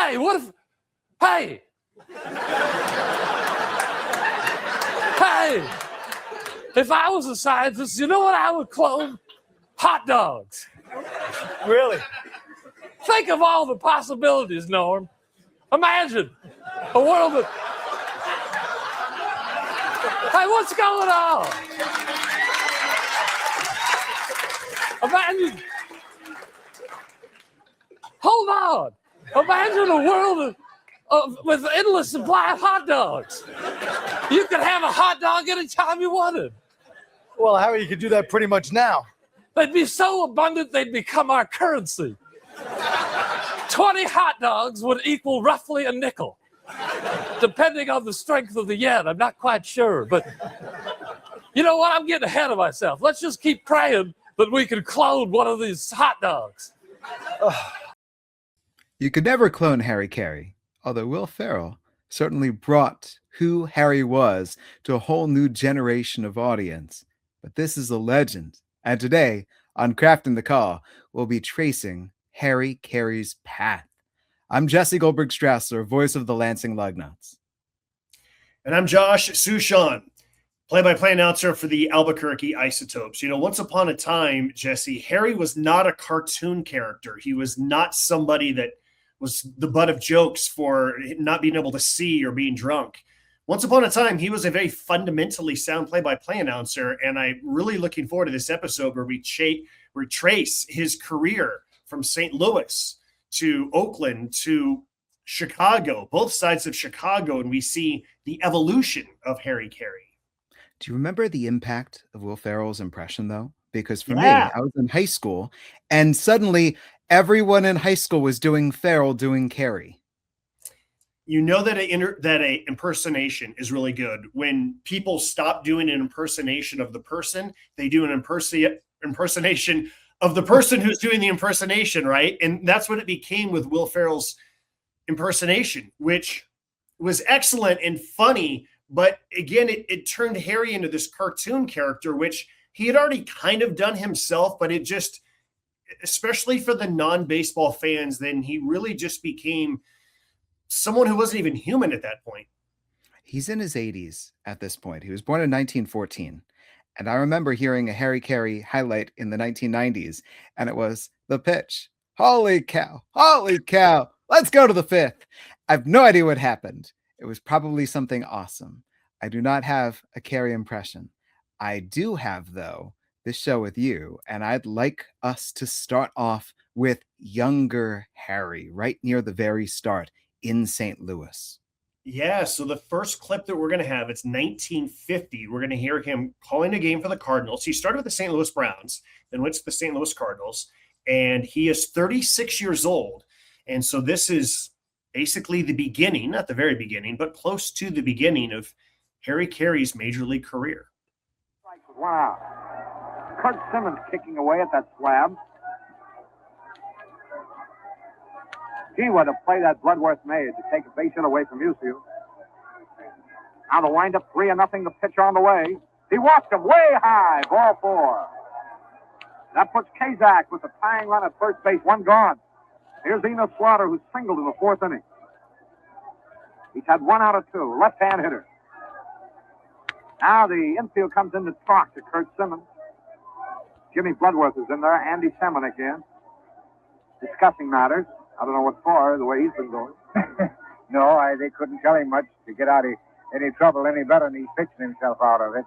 Hey, what if... Hey! Hey! If I was a scientist, you know what I would clone? Hot dogs. Really? Think of all the possibilities, Norm. Imagine a world that... Hey, what's going on? Imagine... Hold on. Imagine a world with endless supply of hot dogs. You could have a hot dog anytime you wanted. Well, Harry, you could do that pretty much now. They'd be so abundant, they'd become our currency. 20 hot dogs would equal roughly a nickel, depending on the strength of the yen. I'm not quite sure, but you know what? I'm getting ahead of myself. Let's just keep praying that we can clone one of these hot dogs. You could never clone Harry Carey, although Will Ferrell certainly brought who Harry was to a whole new generation of audience. But this is a legend, and today, on Crafting the Call, we'll be tracing Harry Carey's path. I'm Jesse Goldberg-Strassler, voice of the Lansing Lugnuts. And I'm Josh Suchon, play-by-play announcer for the Albuquerque Isotopes. You know, once upon a time, Jesse, Harry was not a cartoon character. He was not somebody that was the butt of jokes for not being able to see or being drunk. Once upon a time, he was a very fundamentally sound play-by-play announcer, and I'm really looking forward to this episode where we trace his career from St. Louis to Oakland to Chicago, both sides of Chicago, and we see the evolution of Harry Carey. Do you remember the impact of Will Ferrell's impression, though? Because for me, I was in high school, and suddenly everyone in high school was doing Ferrell doing Carey. You know that a impersonation is really good. When people stop doing an impersonation of the person, they do an impersonation of the person who's doing the impersonation, right? And that's what it became with Will Ferrell's impersonation, which was excellent and funny. But again, it turned Harry into this cartoon character, which he had already kind of done himself, but it just, especially for the non-baseball fans, then he really just became someone who wasn't even human at that point. He's in his 80s at this point. He was born in 1914. And I remember hearing a Harry Carey highlight in the 1990s, and it was the pitch. Holy cow. Holy cow. Let's go to the fifth. I have no idea what happened. It was probably something awesome. I do not have a Carey impression. I do have, though, this show with you, and I'd like us to start off with younger Harry right near the very start in St. Louis. Yeah, so the first clip that we're going to have, it's 1950. We're going to hear him calling a game for the Cardinals. He started with the St. Louis Browns, then went to the St. Louis Cardinals, and he is 36 years old. And so this is basically the beginning, not the very beginning, but close to the beginning of Harry Carey's major league career. Wow. Kurt Simmons kicking away at that slab. Gee, what a play that Bloodworth made to take a base hit away from Musial. Now the windup, 3-0, the pitch on the way. He walked him way high, ball 4. That puts Kazak with the tying run at first base, one gone. Here's Enos Slaughter, who singled in the 4th inning. He's had 1 out of 2, left-hand hitter. Now the infield comes in to talk to Kurt Simmons. Jimmy Bloodworth is in there, Andy Semenuk in, discussing matters. I don't know what for, the way he's been going. No, they couldn't tell him much to get out of any trouble any better than he's pitching himself out of it.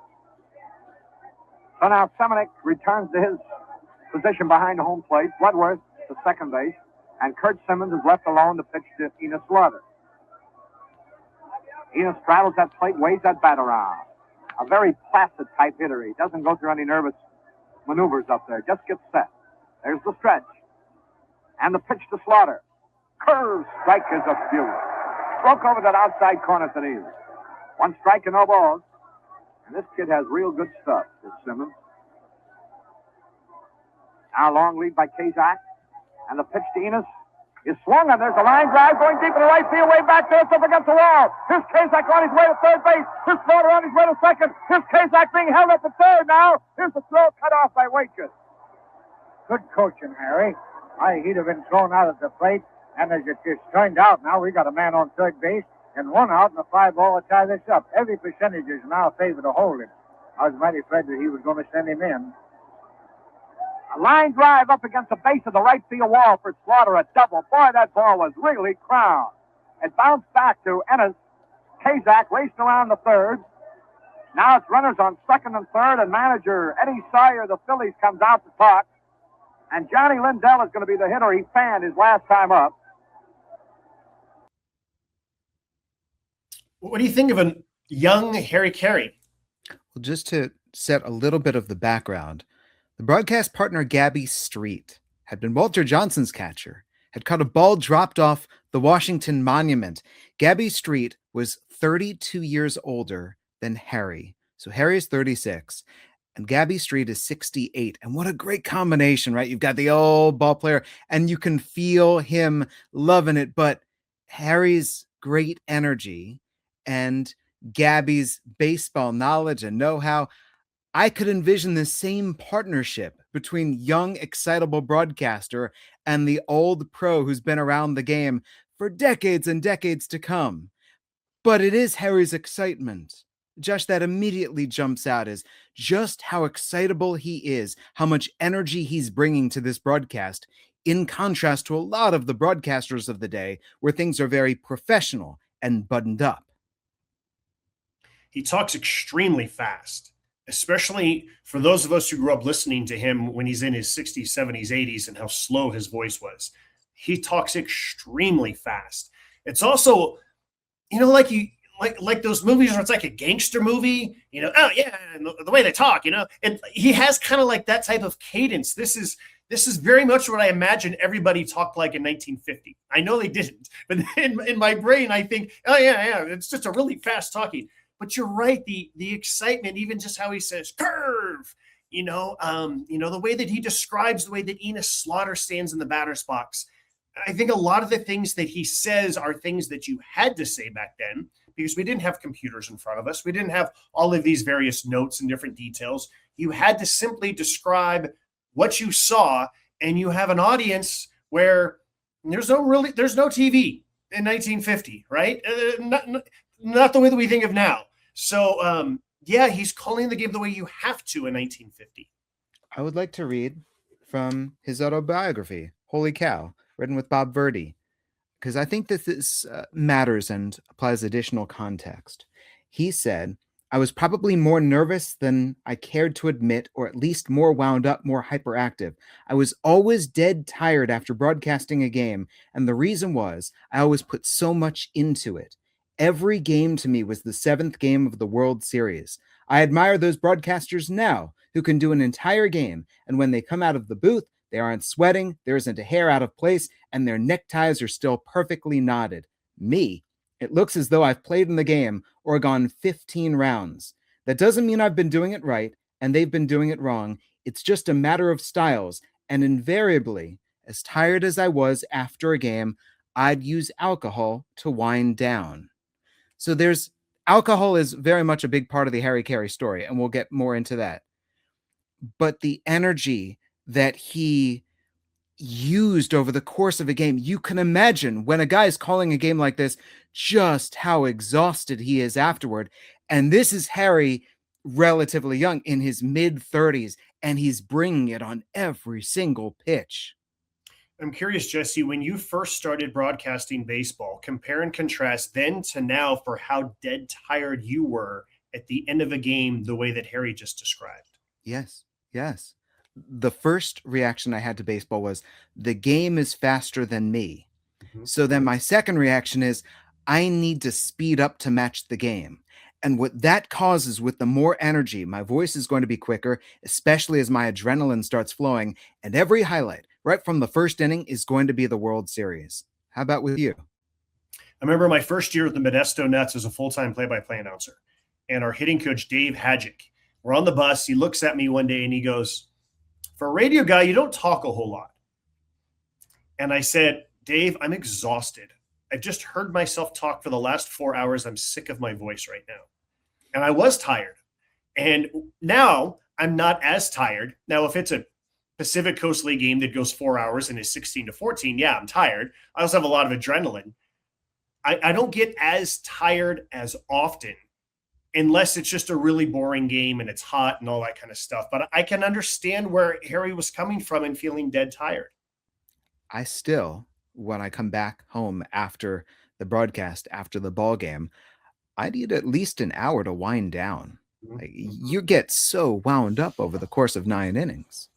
So now Semenuk returns to his position behind the home plate. Bloodworth to second base. And Kurt Simmons is left alone to pitch to Enos Slaughter. Enos straddles that plate, waves that bat around. A very placid type hitter. He doesn't go through any nervous maneuvers up there. Just gets set. There's the stretch. And the pitch to Slaughter. Curve strike is a beauty. Broke over that outside corner to the east. 1 strike and no balls. And this kid has real good stuff, this Simmons. Now long lead by Kazak. And the pitch to Enos is swung, and there's a line drive going deep in the right field, way back there. It's up against the wall. Here's Kazak on his way to third base. Here's Slaughter on his way to second. Here's Kazak being held up at third now. Here's the throw cut off by Waitkus. Good coaching, Harry. He'd have been thrown out at the plate And as it just turned out, now we got a man on third base and one out and a fly ball to tie this up. Every percentage is now in favor to hold him. I was mighty afraid that he was going to send him in. A line drive up against the base of the right field wall for Slaughter, a double. Boy, that ball was really crowned. It bounced back to Ennis. Kazak raced around the third. Now it's runners on second and third, and manager Eddie Sawyer of the Phillies comes out to talk. And Johnny Lindell is going to be the hitter. He fanned his last time up. What do you think of a young Harry Carey? Well, just to set a little bit of the background, the broadcast partner Gabby Street had been Walter Johnson's catcher, had caught a ball dropped off the Washington Monument. Gabby Street was 32 years older than Harry. So Harry is 36 and Gabby Street is 68. And what a great combination, right? You've got the old ball player and you can feel him loving it, but Harry's great energy and Gabby's baseball knowledge and know-how. I could envision the same partnership between young, excitable broadcaster and the old pro who's been around the game for decades and decades to come. But it is Harry's excitement, Josh, that immediately jumps out is just how excitable he is, how much energy he's bringing to this broadcast, in contrast to a lot of the broadcasters of the day where things are very professional and buttoned up. He talks extremely fast, especially for those of us who grew up listening to him when he's in his 60s, 70s, 80s, and how slow his voice was. He talks extremely fast. It's also, like those movies where it's like a gangster movie, oh yeah, and the way they talk, and he has kind of like that type of cadence. This is very much what I imagine everybody talked like in 1950. I know they didn't, but in my brain, I think, oh yeah, it's just a really fast talking. But you're right, the excitement, even just how he says curve, the way that he describes the way that Enos Slaughter stands in the batter's box. I think a lot of the things that he says are things that you had to say back then because we didn't have computers in front of us. We didn't have all of these various notes and different details. You had to simply describe what you saw, and you have an audience where there's no TV in 1950, right? Not the way that we think of now. So, he's calling the game the way you have to in 1950. I would like to read from his autobiography, Holy Cow, written with Bob Verdi, because I think that this matters and applies additional context. He said, I was probably more nervous than I cared to admit, or at least more wound up, more hyperactive. I was always dead tired after broadcasting a game, and the reason was I always put so much into it. Every game to me was the seventh game of the World Series. I admire those broadcasters now who can do an entire game, and when they come out of the booth, they aren't sweating, there isn't a hair out of place, and their neckties are still perfectly knotted. Me, it looks as though I've played in the game or gone 15 rounds. That doesn't mean I've been doing it right, and they've been doing it wrong. It's just a matter of styles, and invariably, as tired as I was after a game, I'd use alcohol to wind down. So alcohol is very much a big part of the Harry Carey story, and we'll get more into that. But the energy that he used over the course of a game, you can imagine when a guy is calling a game like this, just how exhausted he is afterward. And this is Harry, relatively young, in his mid-30s, and he's bringing it on every single pitch. I'm curious, Jesse, when you first started broadcasting baseball, compare and contrast then to now for how dead tired you were at the end of a game the way that Harry just described. Yes. The first reaction I had to baseball was the game is faster than me. Mm-hmm. So then my second reaction is I need to speed up to match the game. And what that causes with the more energy, my voice is going to be quicker, especially as my adrenaline starts flowing. And every highlight right from the first inning is going to be the World Series. How about with you? I remember my first year at the Modesto Nets as a full-time play-by-play announcer. And our hitting coach, Dave Hadjic, we're on the bus. He looks at me one day and he goes, for a radio guy, you don't talk a whole lot. And I said, Dave, I'm exhausted. I've just heard myself talk for the last 4 hours. I'm sick of my voice right now. And I was tired. And now I'm not as tired. Now, if it's a Pacific Coast League game that goes 4 hours and is 16-14, yeah, I'm tired. I also have a lot of adrenaline. I don't get as tired as often unless it's just a really boring game and it's hot and all that kind of stuff. But I can understand where Harry was coming from and feeling dead tired. I still, when I come back home after the broadcast, after the ball game, I need at least an hour to wind down. Like, you get so wound up over the course of 9 innings.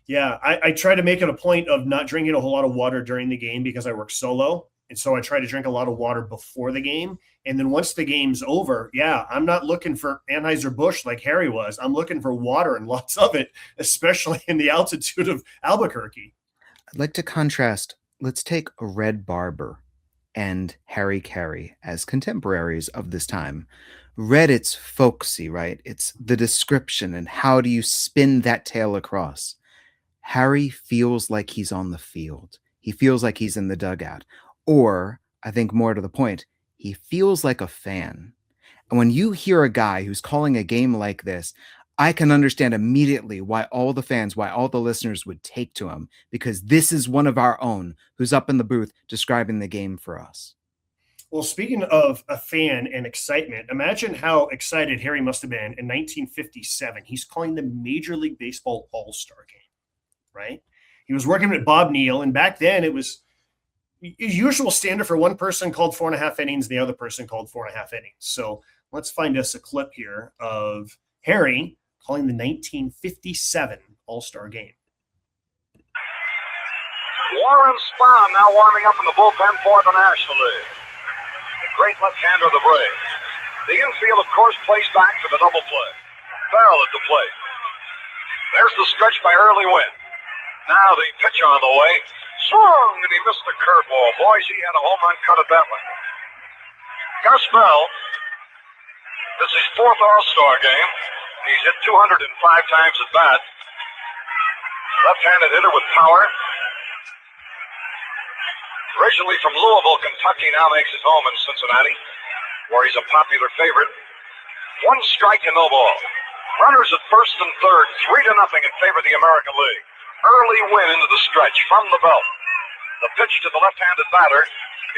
Yeah, I try to make it a point of not drinking a whole lot of water during the game because I work solo. And so I try to drink a lot of water before the game. And then once the game's over, yeah, I'm not looking for Anheuser-Busch like Harry was. I'm looking for water and lots of it, especially in the altitude of Albuquerque. I'd like to contrast. Let's take Red Barber and Harry Carey as contemporaries of this time. Red, it's folksy, right? It's the description and how do you spin that tale across. Harry feels like he's on the field. He feels like he's in the dugout. Or, I think more to the point, he feels like a fan. And when you hear a guy who's calling a game like this, I can understand immediately why all the fans, why all the listeners would take to him, because this is one of our own who's up in the booth describing the game for us. Well, speaking of a fan and excitement, imagine how excited Harry must have been in 1957. He's calling the Major League Baseball All-Star game, right? He was working with Bob Neal, and back then it was usual standard for one person called 4.5 innings, the other person called 4.5 innings. So let's find us a clip here of Harry calling the 1957 All-Star game. Warren Spahn now warming up in the bullpen for the National League. The great left-hander of the Braves. The infield, of course, plays back to the double play. Bell at the plate. There's the stretch by Early Wynn. Now the pitch on the way. Swung, and he missed the curveball. Boys, he had a home run cut at that one. Gus Bell, this is his 4th All-Star game. He's hit 205 times at bat. Left-handed hitter with power. Originally from Louisville, Kentucky, now makes his home in Cincinnati, where he's a popular favorite. 1 strike and no ball. Runners at first and third, 3-0 in favor of the American League. Early Win into the stretch from the belt. The pitch to the left-handed batter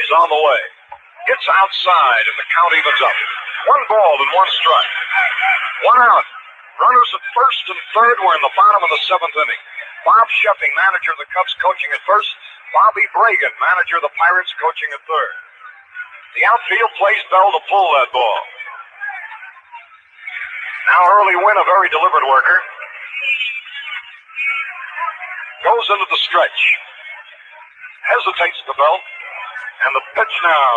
is on the way. It's outside, and the count evens up. 1 ball and 1 strike. 1 out. Runners at first and third were in the bottom of the 7th inning. Bob Sheffing, manager of the Cubs, coaching at first. Bobby Bragan, manager of the Pirates, coaching at third. The outfield plays Bell to pull that ball. Now Early Win, a very deliberate worker. Goes into the stretch. Hesitates the belt. And the pitch now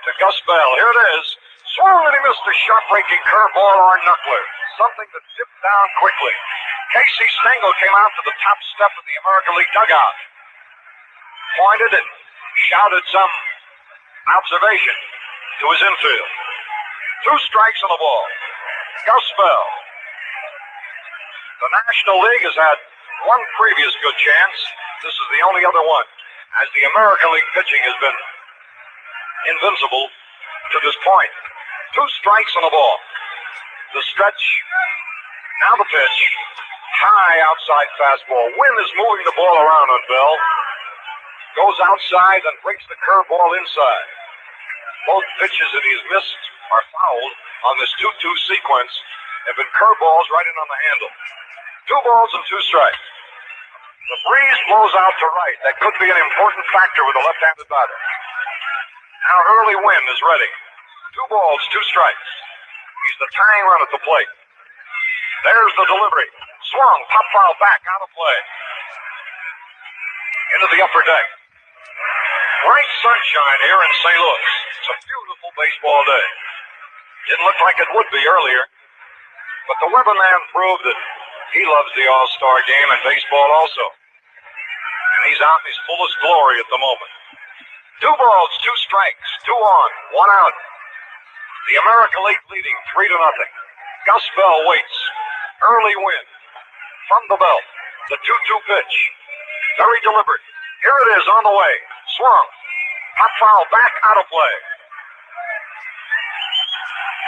to Gus Bell. Here it is. Swung, and he missed a shot-breaking curveball or knuckler. Something that dipped down quickly. Casey Stengel came out to the top step of the American League dugout. Pointed and shouted some observation to his infield. 2 strikes on the ball. Gus Bell. The National League has had 1 previous good chance. This is the only other one, as the American League pitching has been invincible to this point. 2 strikes on the ball. The stretch. Now the pitch. High outside fastball. Wynn is moving the ball around on Bell. Goes outside and brings the curveball inside. Both pitches that he's missed are fouled on this 2-2 sequence have been curveballs right in on the handle. 2 balls and 2 strikes. The breeze blows out to right. That could be an important factor with a left-handed batter. Now Early Wynn is ready. 2 balls, 2 strikes. He's the tying run at the plate. There's the delivery. Swung, pop foul back, out of play. Into the upper deck. Bright sunshine here in St. Louis. It's a beautiful baseball day. Didn't look like it would be earlier. But the weatherman proved that he loves the All-Star game and baseball also. And he's out in his fullest glory at the moment. 2 balls, 2 strikes, 2 on, 1 out. The American League leading 3-0. Gus Bell waits. Early Win. From the belt. The 2-2 pitch. Very deliberate. Here it is on the way. Swung. Pop foul back, out of play.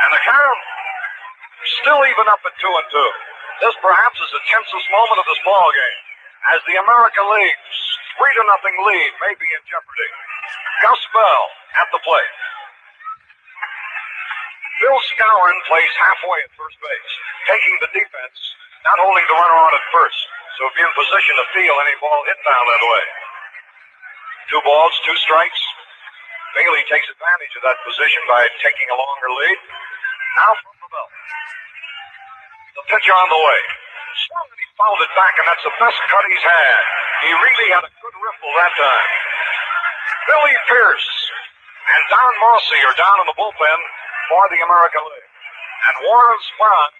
And the count still even up at 2-2. This perhaps is the tensest moment of this ball game. as the American League's 3-0 lead may be in jeopardy. Gus Bell at the plate. Bill Skowron plays halfway at first base, taking the defense, not holding the runner on at first, so be in position to feel any ball hit down that way. 2 balls, 2 strikes. Bailey takes advantage of that position by taking a longer lead. Now from the belt. The pitcher on the way. Swung and he fouled it back, and that's the best cut he's had. He really had a good riffle that time. Billy Pierce and Don Mossy are down in the bullpen for the American League. And Warren Spahn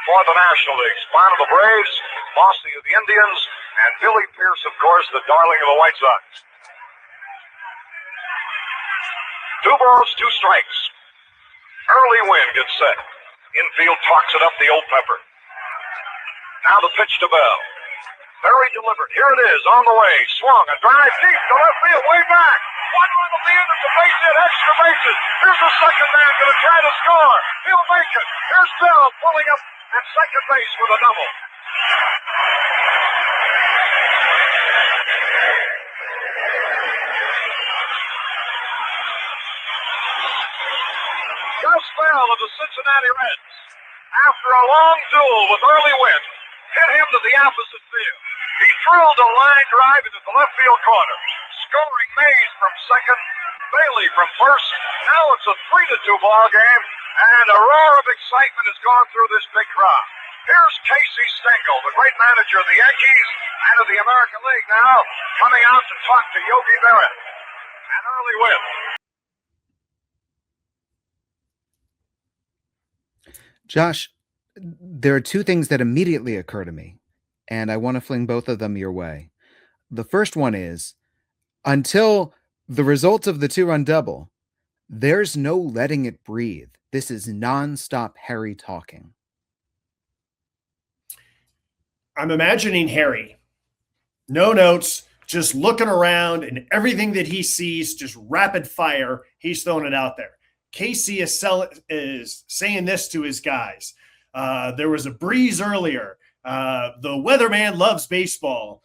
for the National League. Spahn of the Braves, Mossy of the Indians, and Billy Pierce, of course, the darling of the White Sox. 2 balls, 2 strikes. Early Wynn gets set. Infield talks it up the old pepper. Now the pitch to Bell. Very deliberate. Here it is, on the way. Swung, a drive deep to left field, way back. 1 run at the end, it's a base hit, extra bases. Here's the second man going to try to score. He'll make it. Here's Bell pulling up at second base with a double. Gus Bell of the Cincinnati Reds, after a long duel with early Wynn, hit him to the opposite field. He drilled a line drive into the left field corner, scoring Mays from second, Bailey from first. Now it's a 3-2 ball game, and a roar of excitement has gone through this big crowd. Here's Casey Stengel, the great manager of the Yankees and of the American League now, coming out to talk to Yogi Berra. An early win. Josh, there are 2 things that immediately occur to me, and I want to fling both of them your way. The first one is, until the results of the 2-run double, there's no letting it breathe. This is nonstop Harry talking. I'm imagining Harry, no notes, just looking around, and everything that he sees, just rapid fire, he's throwing it out there. Casey is saying this to his guys. There was a breeze earlier. The weatherman loves baseball.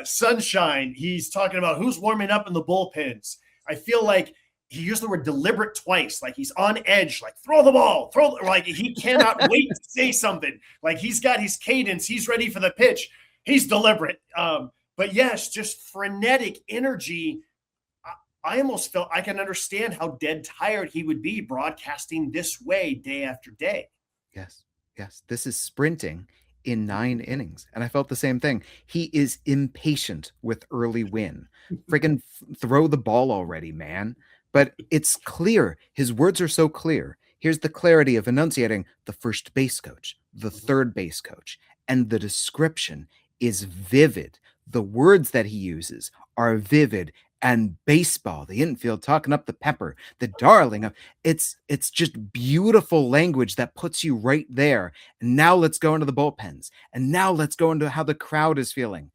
Sunshine. He's talking about who's warming up in the bullpens. I feel like he used the word deliberate twice. Like he's on edge. Like throw the ball. Like he cannot wait to say something. Like he's got his cadence. He's ready for the pitch. He's deliberate. But yes, just frenetic energy. I almost felt I can understand how dead tired he would be broadcasting this way day after day. Yes. This is sprinting in 9 innings. And I felt the same thing. He is impatient with early Wynn. Friggin' throw the ball already, man. But it's clear. His words are so clear. Here's the clarity of enunciating the first base coach, the third base coach, and the description is vivid. The words that he uses are vivid. And baseball, the infield talking up the pepper, the darling of it's just beautiful language that puts you right there. And now let's go into the bullpens. And now let's go into how the crowd is feeling.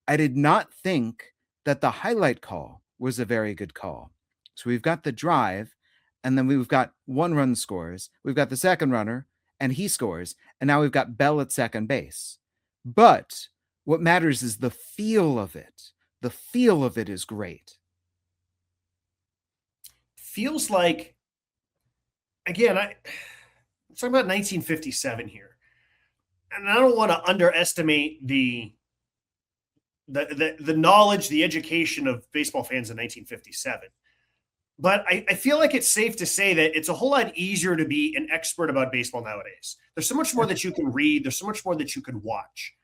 I did not think that the highlight call was a very good call. So we've got the drive, and then we've got 1-run scores. We've got the second runner, and he scores. And now we've got Bell at second base. But what matters is the feel of it. The feel of it is great. Feels like, again, I'm talking about 1957 here. And I don't want to underestimate the knowledge, the education of baseball fans in 1957. But I feel like it's safe to say that it's a whole lot easier to be an expert about baseball nowadays. There's so much more that you can read. There's so much more that you can watch.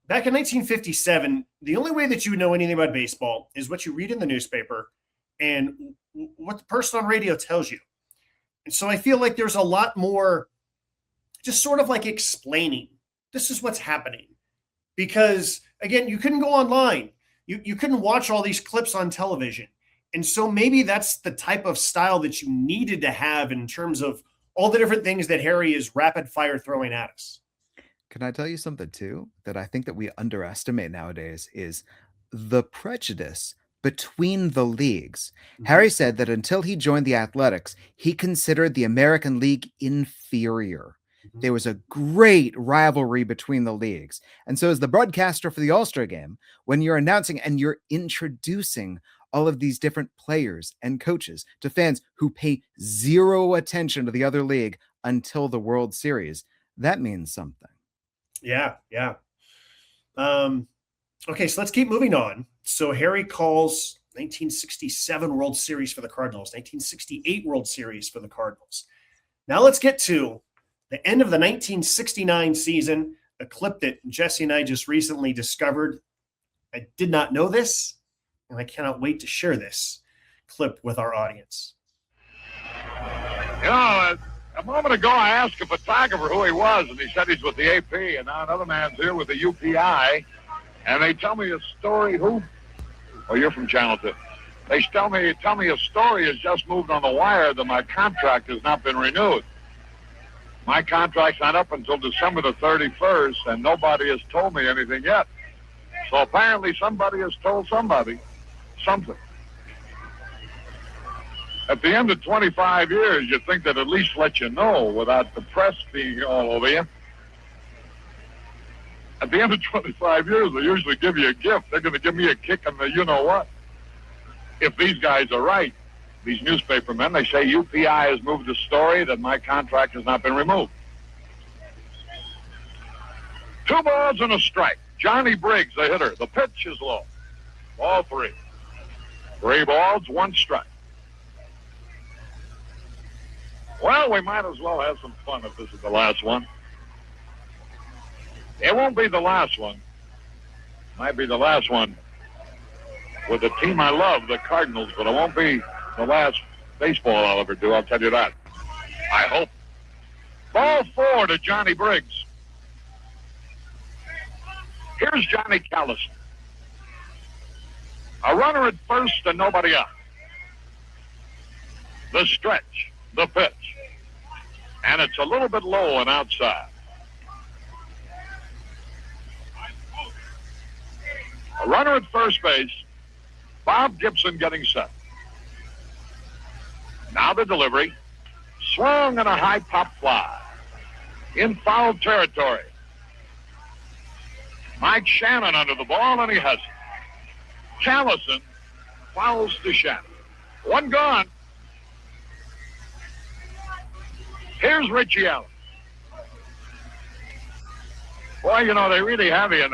Back in 1957, the only way that you would know anything about baseball is what you read in the newspaper and what the person on radio tells you. And so I feel like there's a lot more just sort of like explaining, this is what's happening. Because, again, you couldn't go online. You couldn't watch all these clips on television. And so maybe that's the type of style that you needed to have in terms of all the different things that Harry is rapid fire throwing at us. Can I tell you something too that I think that we underestimate nowadays is the prejudice between the leagues. Mm-hmm. Harry said that until he joined the Athletics, he considered the American League inferior there was a great rivalry between the leagues. And so as the broadcaster for the All-Star game, when you're announcing and you're introducing all of these different players and coaches to fans who pay zero attention to the other league until the World Series, that means something. Yeah. Okay, so let's keep moving on. So Harry calls 1967 World Series for the Cardinals, 1968 World Series for the Cardinals. Now let's get to the end of the 1969 season, a clip that Jesse and I just recently discovered. I did not know this, and I cannot wait to share this clip with our audience. You know, a moment ago I asked a photographer who he was, and he said he's with the AP, and now another man's here with the UPI, and they tell me a story. Who? Oh, you're from Channel 2. They tell me a story has just moved on the wire that my contract has not been renewed. My contract's not up until December the 31st, and nobody has told me anything yet. So apparently somebody has told somebody something. At the end of 25 years, you'd think they'd at least let you know without the press being all over you. At the end of 25 years, they usually give you a gift. They're going to give me a kick in the you-know-what. If these guys are right, these newspaper men, they say UPI has moved the story that my contract has not been removed. 2 balls and a strike. Johnny Briggs, the hitter. The pitch is low. Ball 3. 3 balls, 1 strike. Well, we might as well have some fun if this is the last one. It won't be the last one. Might be the last one with the team I love, the Cardinals, but it won't be the last baseball I'll ever do, I'll tell you that. I hope. Ball 4 to Johnny Briggs. Here's Johnny Callison. A runner at first and nobody out. The stretch, the pitch. And it's a little bit low and outside. A runner at first base. Bob Gibson getting set. Now the delivery. Swung and a high pop fly. In foul territory. Mike Shannon under the ball, and he has it. Callison fouls to Shannon. 1 gone. Here's Richie Allen. Boy, you know, they really have you in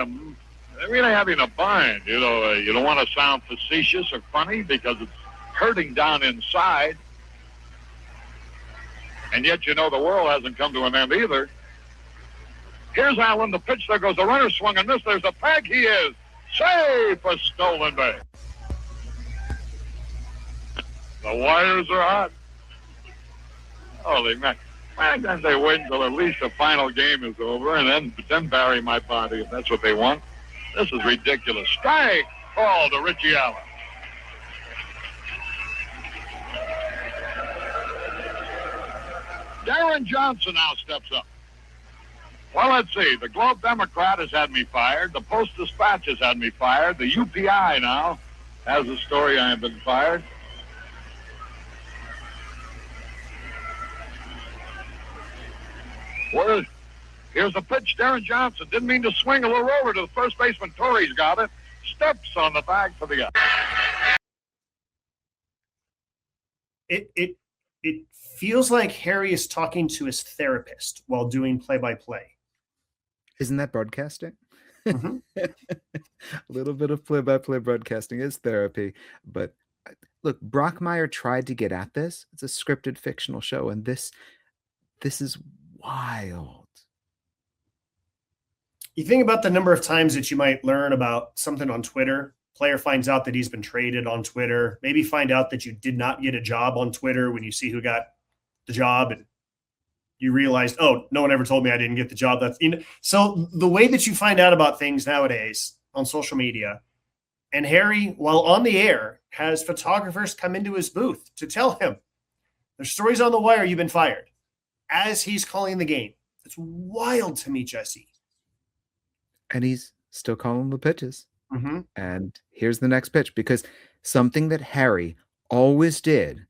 a bind. You know, you don't want to sound facetious or funny because it's hurting down inside. And yet, you know, the world hasn't come to an end either. Here's Allen, the pitch. There goes the runner, swung and missed. There's a peg. He is safe, a stolen base. The wires are hot. Holy man. And then they wait until at least the final game is over and then bury my body if that's what they want. This is ridiculous. Strike call to Richie Allen. Darren Johnson now steps up. Well, let's see. The Globe Democrat has had me fired. The Post-Dispatch has had me fired. The UPI now has a story I have been fired. Well, here's a pitch. Darren Johnson didn't mean to swing a little roller to the first baseman. Torrey's got it. Steps on the bag for the guy. It feels like Harry is talking to his therapist while doing play-by-play. Isn't that broadcasting? Mm-hmm. A little bit of play-by-play broadcasting is therapy. But look, Brockmire tried to get at this. It's a scripted fictional show, and this is wild. You think about the number of times that you might learn about something on Twitter. Player finds out that he's been traded on Twitter. Maybe find out that you did not get a job on Twitter when you see who got the job and you realized, oh, no one ever told me I didn't get the job. So the way that you find out about things nowadays on social media, and Harry, while on the air, has photographers come into his booth to tell him there's stories on the wire, you've been fired, as he's calling the game. It's wild to me, Jesse. And he's still calling the pitches. Mm-hmm. And here's the next pitch, because something that Harry always did,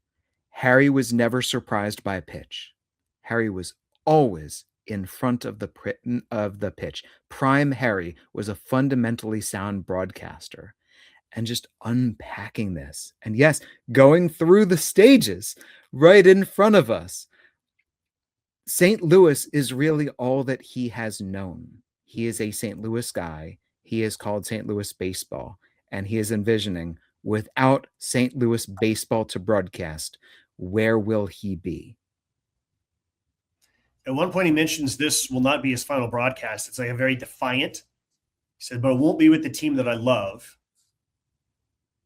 Harry was never surprised by a pitch. Harry was always in front of the pitch. Prime Harry was a fundamentally sound broadcaster. And just unpacking this. And yes, going through the stages right in front of us. St. Louis is really all that he has known. He is a St. Louis guy. He is called St. Louis baseball. And he is envisioning, without St. Louis baseball to broadcast, where will he be? At one point, he mentions this will not be his final broadcast. It's like a very defiant. He said, but it won't be with the team that I love.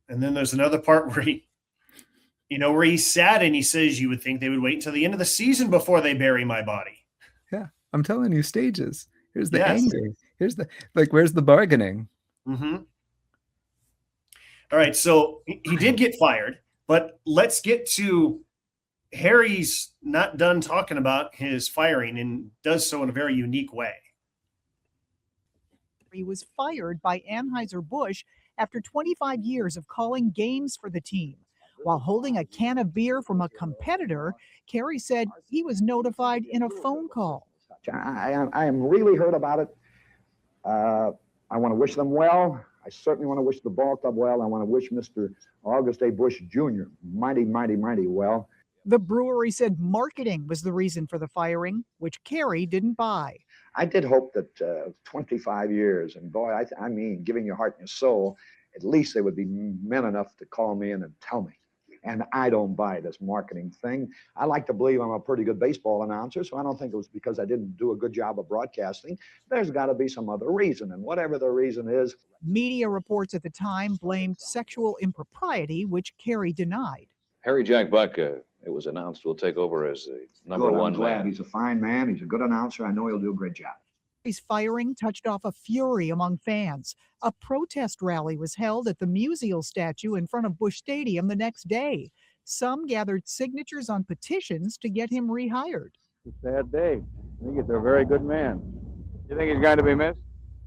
And then there's another part where where he's sad and he says, you would think they would wait until the end of the season before they bury my body. Yeah, I'm telling you, stages. Here's the anger. Here's where's the bargaining? Mm-hmm. All right, so he did get fired, but let's get to Harry's not done talking about his firing and does so in a very unique way. He was fired by Anheuser-Busch after 25 years of calling games for the team. While holding a can of beer from a competitor, Caray said he was notified in a phone call. I am really hurt about it. I want to wish them well. I certainly want to wish the ball club well. I want to wish Mr. August A. Busch Jr. mighty, mighty, mighty well. The brewery said marketing was the reason for the firing, which Caray didn't buy. I did hope that 25 years, and boy, I mean, giving your heart and your soul, at least they would be men enough to call me in and tell me. And I don't buy this marketing thing. I like to believe I'm a pretty good baseball announcer, so I don't think it was because I didn't do a good job of broadcasting. There's got to be some other reason, and whatever the reason is. Media reports at the time blamed sexual impropriety, which Caray denied. Harry Jack Buck, it was announced, will take over as the number Good, one I'm glad. man. He's a fine man. He's a good announcer. I know he'll do a great job. His firing touched off a fury among fans. A protest rally was held at the Musial statue in front of Busch Stadium the next day. Some gathered signatures on petitions to get him rehired. It's a sad day. I think he's a very good man. You think he's going to be missed?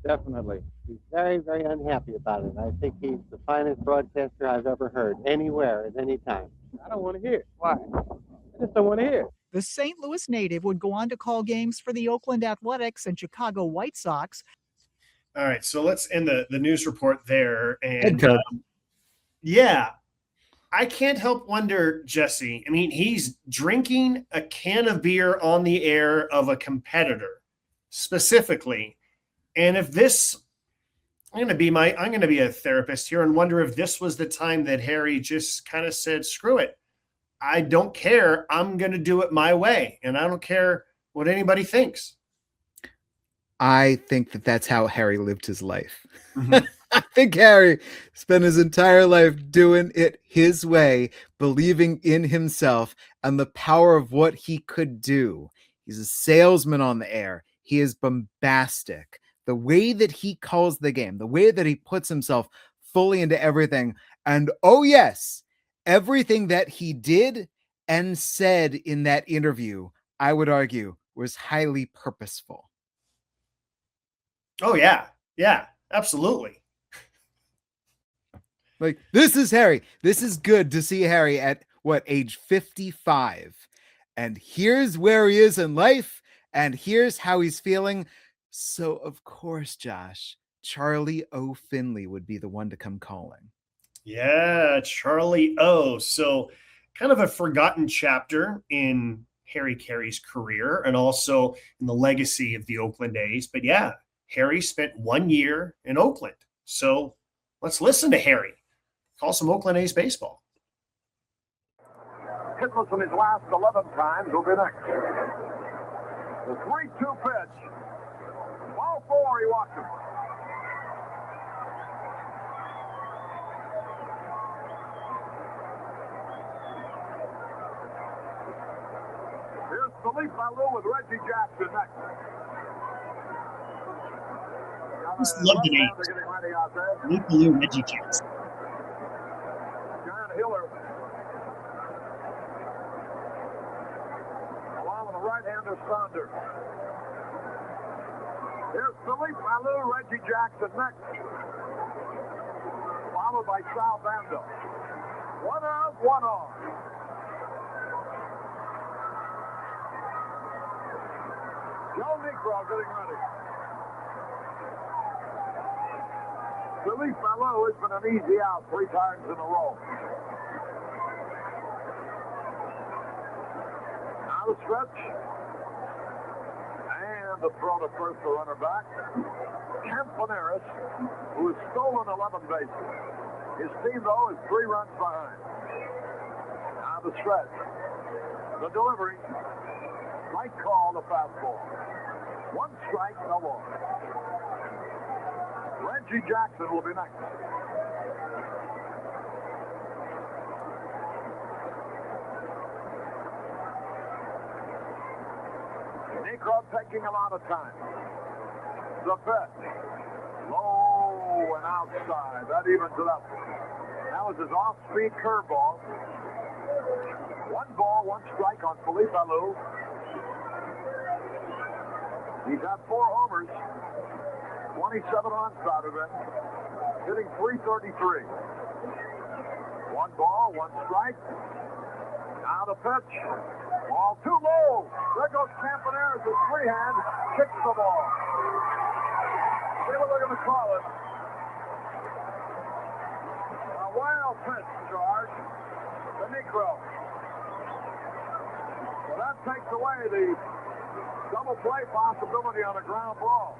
Definitely. He's very, very unhappy about it. I think he's the finest broadcaster I've ever heard, anywhere, at any time. I don't want to hear it. Why? I just don't want to hear it. The St. Louis native would go on to call games for the Oakland Athletics and Chicago White Sox. All right, so let's end the news report there. And I can't help wonder, Jesse. I mean, he's drinking a can of beer on the air of a competitor, specifically. And if this, I'm going to be a therapist here and wonder if this was the time that Harry just kind of said, screw it. I don't care. I'm going to do it my way. And I don't care what anybody thinks. I think that's how Harry lived his life. Mm-hmm. I think Harry spent his entire life doing it his way, believing in himself and the power of what he could do. He's a salesman on the air. He is bombastic. The way that he calls the game, the way that he puts himself fully into everything. And oh yes, everything that he did and said in that interview, I would argue, was highly purposeful. Oh, yeah. Yeah, absolutely. Like, this is Harry. This is good to see Harry at, age 55. And here's where he is in life, and here's how he's feeling. So, of course, Josh, Charlie O. Finley would be the one to come calling. Yeah, Charlie O. So kind of a forgotten chapter in Harry Caray's career and also in the legacy of the Oakland A's. But yeah, Harry spent 1 year in Oakland. So let's listen to Harry call some Oakland A's baseball. Hitless in his last 11 times will be next. The 3-2 pitch. Ball 4, he walks him. Here's Philippe Malou with Reggie Jackson next. I just love the names. Philippe Malou, Reggie Jackson. John Hiller. Along with the right-hander Sandberg. Here's Philippe Malou, Reggie Jackson next. Followed by Sal Bando. 1 out, 1 on. Joe Negro getting ready. Billy Fellow has been an easy out 3 times in a row. Now the stretch. And the throw to first to runner back. Campaneris, who has stolen 11 bases. His team, though, is 3 runs behind. Now the stretch. The delivery. Right call, the fastball. 1 strike, no more. Reggie Jackson will be next. Negro taking a lot of time. The pitch. Low and outside. That evens it up. That was his off-speed curveball. 1 ball, 1 strike on Felipe Alou. He's had 4 homers. 27 runs out of it. Hitting .333. 1 ball, 1 strike. Now the pitch. Ball too low. There goes Campaneris with 3-hand. Kicks the ball. See what they're going to call it. A wild pitch, George. The Negro. So that takes away the double play possibility on a ground ball.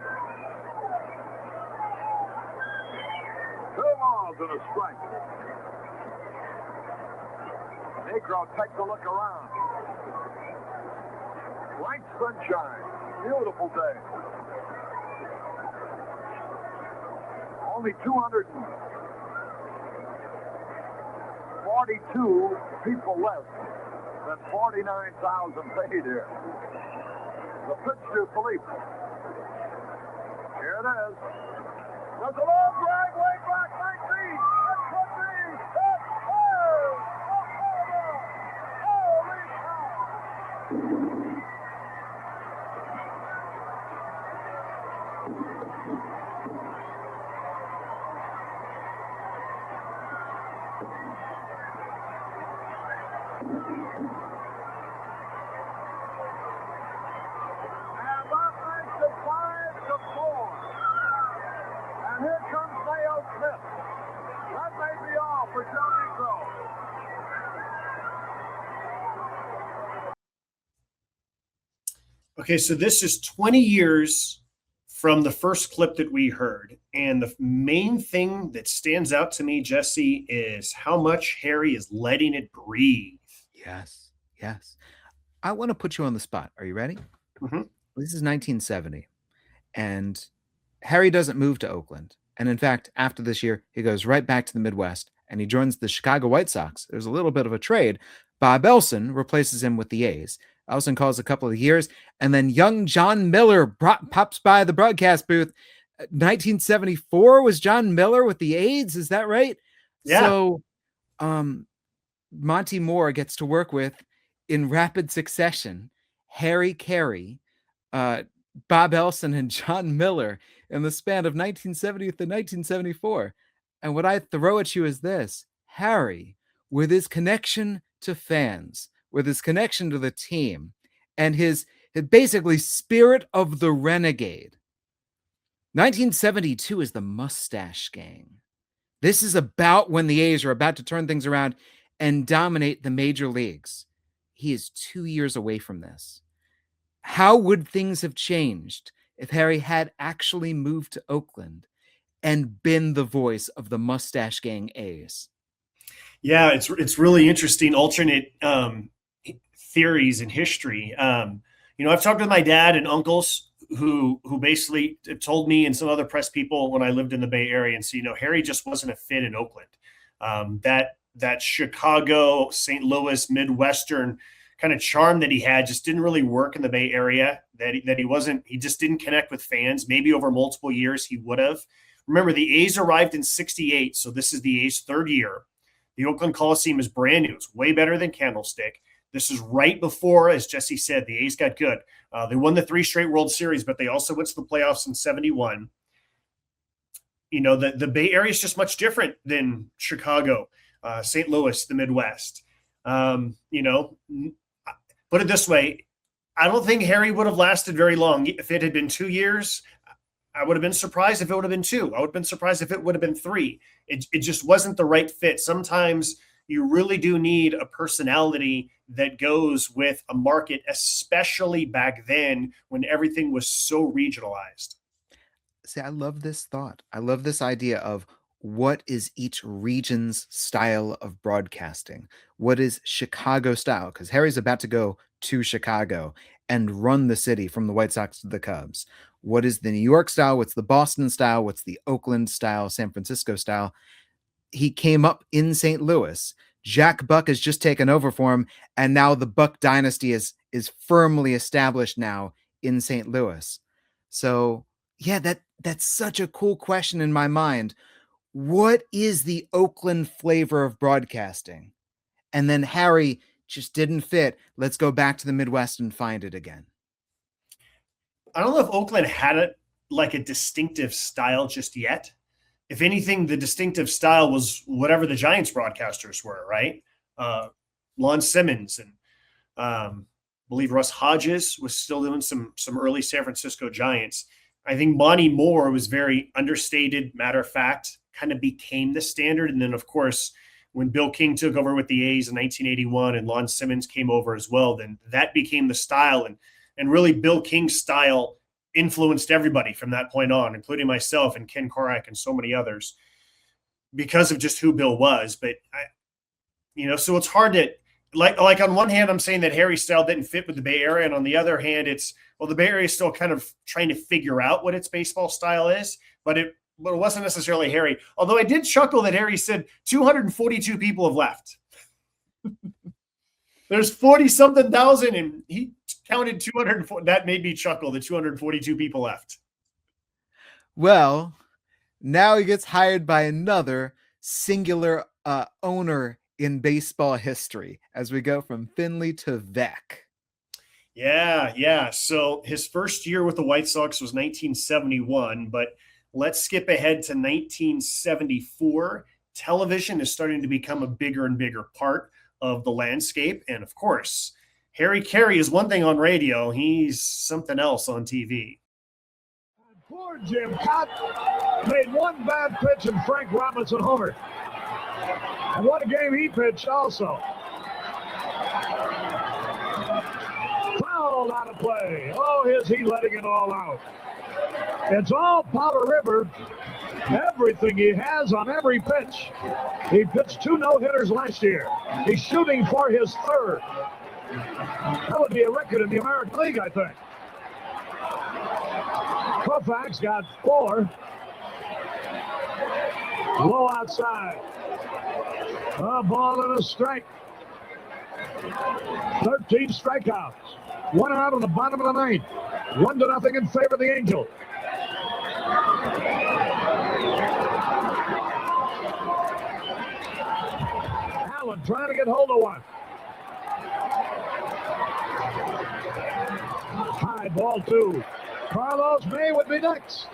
2 balls and a strike. Negro takes a look around. Bright sunshine. Beautiful day. Only 242 people less than 49,000 paid here. The pitch to Felipe. Here it is. There's a long drive way back, 19. That could be. That's hard. Holy cow. And that makes it 5-4. And here comes Mayo Smith. That may be all for Joe Negro. Okay, so this is 20 years from the first clip that we heard. And the main thing that stands out to me, Jesse, is how much Harry is letting it breathe. Yes, yes. I want to put you on the spot. Are you ready? Mm-hmm. This is 1970. And Harry doesn't move to Oakland. And in fact, after this year, he goes right back to the Midwest and he joins the Chicago White Sox. There's a little bit of a trade. Bob Elson replaces him with the A's. Elson calls a couple of years, and then young John Miller pops by the broadcast booth. 1974 was John Miller with the A's. Is that right? Yeah. So Monty Moore gets to work with, in rapid succession, Harry Carey, Bob Elson, and John Miller in the span of 1970 to 1974. And what I throw at you is this: Harry, with his connection to fans, with his connection to the team, and his basically spirit of the renegade. 1972 is the Mustache Gang. This is about when the A's are about to turn things around and dominate the major leagues. He is 2 years away from this. How would things have changed if Harry had actually moved to Oakland and been the voice of the Mustache Gang A's? Yeah, it's really interesting alternate theories in history. I've talked with my dad and uncles who basically told me and some other press people when I lived in the Bay Area, and so Harry just wasn't a fit in Oakland. That Chicago, St. Louis, Midwestern kind of charm that he had just didn't really work in the Bay Area. He just didn't connect with fans. Maybe over multiple years he would have. Remember, the A's arrived in '68, so this is the A's 3rd year. The Oakland Coliseum is brand new. It's way better than Candlestick. This is right before, as Jesse said, the A's got good. They won the 3 straight World Series, but they also went to the playoffs in '71. The Bay Area is just much different than Chicago, St. Louis, the Midwest. Put it this way. I don't think Harry would have lasted very long. If it had been 2 years, I would have been surprised if it would have been 2. I would have been surprised if it would have been 3. It just wasn't the right fit. Sometimes you really do need a personality that goes with a market, especially back then when everything was so regionalized. See, I love this thought. I love this idea of what is each region's style of broadcasting? What is Chicago style? Because Harry's about to go to Chicago and run the city from the White Sox to the Cubs. What is the New York style? What's the Boston style? What's the Oakland style, San Francisco style? He came up in St. Louis. Jack Buck has just taken over for him, and now the Buck dynasty is firmly established now in St. Louis. So yeah, that's such a cool question in my mind. What is the Oakland flavor of broadcasting? And then Harry just didn't fit. Let's go back to the Midwest and find it again. I don't know if Oakland had a distinctive style just yet. If anything, the distinctive style was whatever the Giants broadcasters were, right? Lon Simmons and I believe Russ Hodges was still doing some early San Francisco Giants. I think Monty Moore was very understated, matter of fact, kind of became the standard. And then, of course, when Bill King took over with the A's in 1981 and Lon Simmons came over as well, then that became the style. And really Bill King's style influenced everybody from that point on, including myself and Ken Korak and so many others, because of just who Bill was. But, so it's hard to – like on one hand, I'm saying that Harry's style didn't fit with the Bay Area. And on the other hand, the Bay Area is still kind of trying to figure out what its baseball style is, but it wasn't necessarily Harry. Although I did chuckle that Harry said 242 people have left. There's 40-something thousand, and he counted 240. That made me chuckle, the 242 people left. Well, now he gets hired by another singular owner in baseball history as we go from Finley to Veeck. Yeah. So his first year with the White Sox was 1971, but let's skip ahead to 1974. Television is starting to become a bigger and bigger part of the landscape. And of course, Harry Caray is one thing on radio. He's something else on TV. Poor Jim Cott made one bad pitch and Frank Robinson homered. And what a game he pitched also. Fouled out of play. Oh, is he letting it all out? It's all Powder River. Everything he has on every pitch. He pitched 2 no-hitters last year. He's shooting for his 3rd. That would be a record in the American League, I think. Koufax got 4. Low outside. A ball and a strike. 13 strikeouts. 1 out on the bottom of the 9th. 1-0 in favor of the Angels. Allen trying to get hold of one. High ball 2. Carlos May would be next.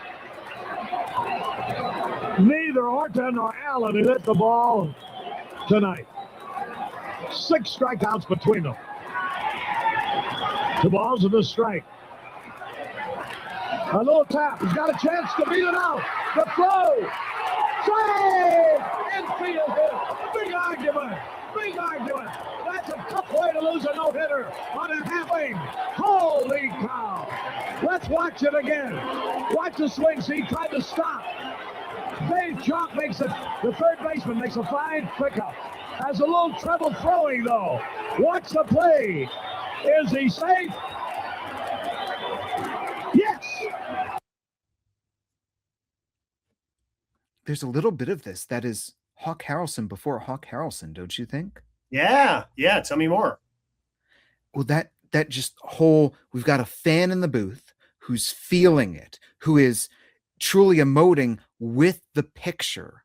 Neither Orton nor Allen had hit the ball tonight. 6 strikeouts between them. 2 balls and a strike. A little tap. He's got a chance to beat it out. The throw. Save! Infield hit. Big argument. That's a tough way to lose a no-hitter on a half-inning. Holy cow. Let's watch it again. Watch the swing. See, he tried to stop. Dave Chalk makes it. The third baseman makes a fine pickup. Has a little trouble throwing, though. Watch the play. Is he safe? Yes! There's a little bit of this that is Hawk Harrelson before Hawk Harrelson, don't you think? Yeah. Tell me more. Well, that just whole, we've got a fan in the booth who's feeling it, who is truly emoting with the picture.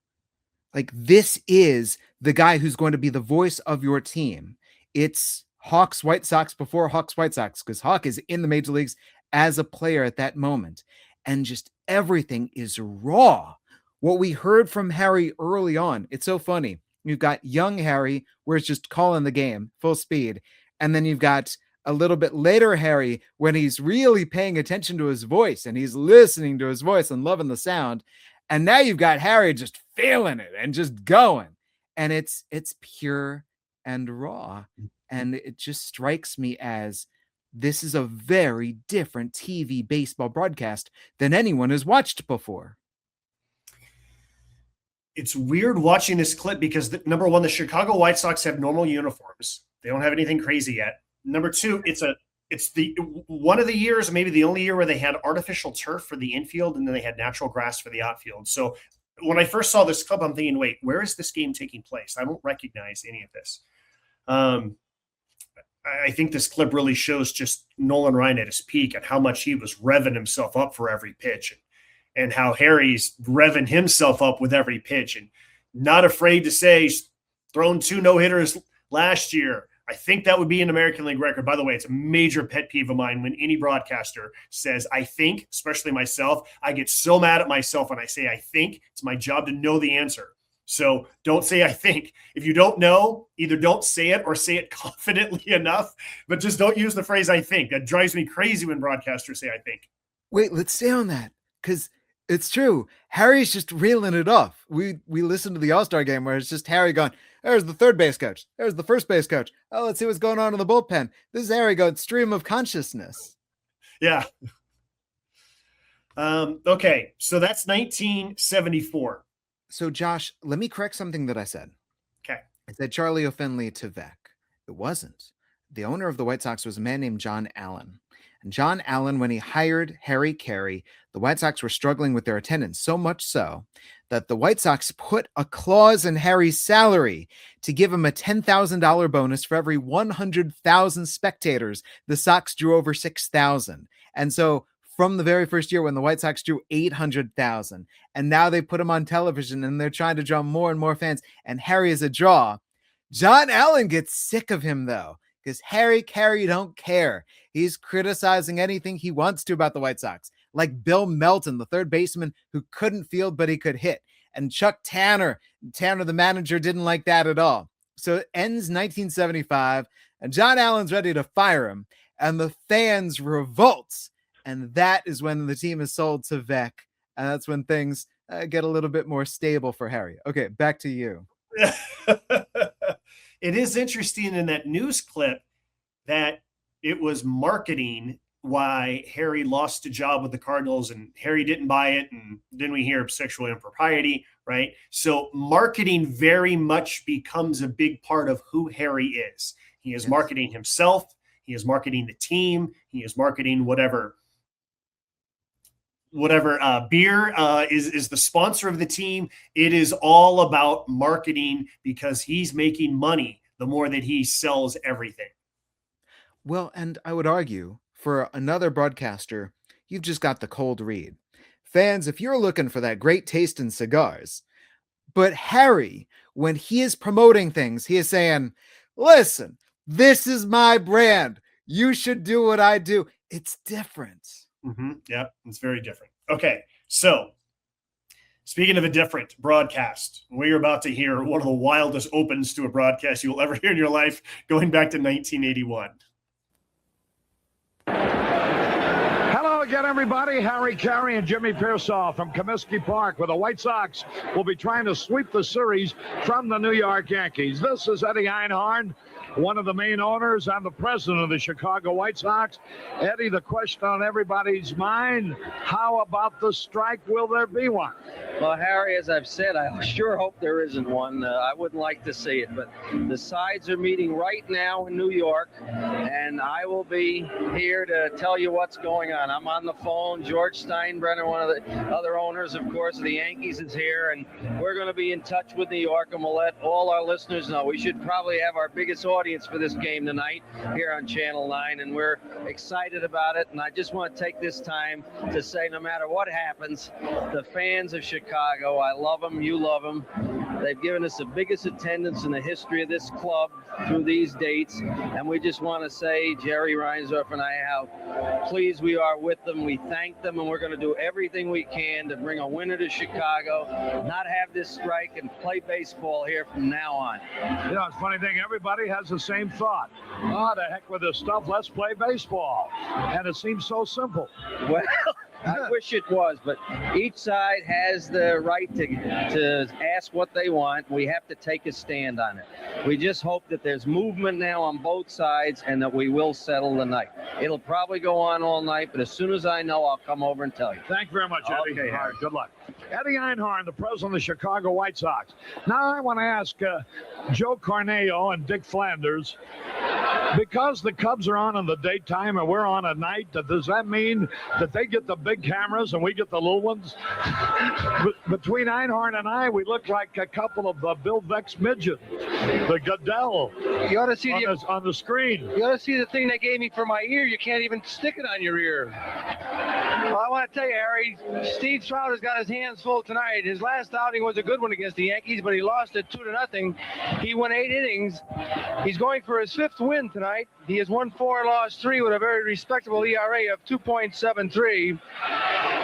Like, this is the guy who's going to be the voice of your team. It's Hawks White Sox before Hawks White Sox, because Hawk is in the major leagues as a player at that moment. And just everything is raw. What we heard from Harry early on, it's so funny. You've got young Harry, where it's just calling the game full speed. And then you've got a little bit later Harry, when he's really paying attention to his voice and he's listening to his voice and loving the sound. And now you've got Harry just feeling it and just going. And it's pure and raw. And it just strikes me as this is a very different TV baseball broadcast than anyone has watched before. It's weird watching this clip because, number one, the Chicago White Sox have normal uniforms. They don't have anything crazy yet. Number two, it's the one of the years, maybe the only year where they had artificial turf for the infield and then they had natural grass for the outfield. So when I first saw this clip, I'm thinking, wait, where is this game taking place? I don't recognize any of this. I think this clip really shows just Nolan Ryne at his peak and how much he was revving himself up for every pitch, and how Harry's revving himself up with every pitch and not afraid to say he's thrown 2 no-hitters last year. I think that would be an American League record. By the way, it's a major pet peeve of mine when any broadcaster says, I think, especially myself. I get so mad at myself when I say I think. It's my job to know the answer. So don't say I think. If you don't know, either don't say it or say it confidently enough, but just don't use the phrase I think. That drives me crazy when broadcasters say I think. Wait, let's stay on that because it's true. Harry's just reeling it off. We listened to the All-Star game where it's just Harry going, there's the third base coach. There's the first base coach. Oh, let's see what's going on in the bullpen. This is Harry going stream of consciousness. Yeah. Okay, so that's 1974. So, Josh, let me correct something that I said. Okay. I said Charlie O'Finley to Vec. It wasn't. The owner of the White Sox was a man named John Allen. And John Allen, when he hired Harry Carey, the White Sox were struggling with their attendance, so much so that the White Sox put a clause in Harry's salary to give him a $10,000 bonus for every 100,000 spectators. The Sox drew over 6,000. And so from the very first year when the White Sox drew 800,000, and now they put him on television and they're trying to draw more and more fans, and Harry is a draw. John Allen gets sick of him, though, because Harry Carey don't care. He's criticizing anything he wants to about the White Sox, like Bill Melton, the third baseman who couldn't field, but he could hit. And Chuck Tanner, the manager, didn't like that at all. So it ends 1975, and John Allen's ready to fire him, and the fans revolt. And that is when the team is sold to Vec, and that's when things get a little bit more stable for Harry. Okay, back to you. It is interesting in that news clip that it was marketing why Harry lost a job with the Cardinals, and Harry didn't buy it. And then we hear sexual impropriety, right? So marketing very much becomes a big part of who Harry is. He is marketing himself. He is marketing the team. He is marketing whatever beer is the sponsor of the team. It is all about marketing because he's making money the more that he sells everything. Well, and I would argue for another broadcaster, you've just got the cold read. Fans, if you're looking for that great taste in cigars, but Harry, when he is promoting things, he is saying, listen, this is my brand. You should do what I do. It's different. Mm-hmm. Yeah, it's very different. Okay, so speaking of a different broadcast, we're about to hear one of the wildest opens to a broadcast you will ever hear in your life, going back to 1981. Hello again, everybody. Harry Carey and Jimmy Pearsall from Comiskey Park, where the White Sox will be trying to sweep the series from the New York Yankees. This is Eddie Einhorn, one of the main owners. I'm the president of the Chicago White Sox. Eddie, the question on everybody's mind, how about the strike? Will there be one? Well, Harry, as I've said, I sure hope there isn't one. I wouldn't like to see it, but the sides are meeting right now in New York, and I will be here to tell you what's going on. I'm on the phone. George Steinbrenner, one of the other owners, of course, of the Yankees, is here, and we're going to be in touch with New York, and we'll let all our listeners know. We should probably have our biggest audience for this game tonight here on Channel 9, and we're excited about it. And I just want to take this time to say, no matter what happens, the fans of Chicago, I love them, you love them. They've given us the biggest attendance in the history of this club through these dates, and we just want to say, Jerry Reinsdorf and I, how pleased we are with them. We thank them, and we're going to do everything we can to bring a winner to Chicago, not have this strike, and play baseball here from now on. You know, it's a funny thing. Everybody has the same thought. Oh, the heck with this stuff. Let's play baseball. And it seems so simple. Well, I wish it was, but each side has the right to ask what they want. We have to take a stand on it. We just hope that there's movement now on both sides and that we will settle the night. It'll probably go on all night, but as soon as I know, I'll come over and tell you. Thank you very much, Eddie. Okay, all right, good luck. Eddie Einhorn, the president of the Chicago White Sox. Now I want to ask Joe Corneo and Dick Flanders, because the Cubs are on in the daytime and we're on at night, does that mean that they get the big cameras and we get the little ones? Between Einhorn and I, we look like a couple of Bill Vex midgets. The Goodell. You ought to see on the screen. You ought to see the thing they gave me for my ear. You can't even stick it on your ear. Well, I want to tell you, Harry, Steve Trout has got his hands full tonight. His last outing was a good one against the Yankees, but he lost it 2-0. He went 8 innings. He's going for his 5th win tonight. He has won 4, lost 3 with a very respectable ERA of 2.73.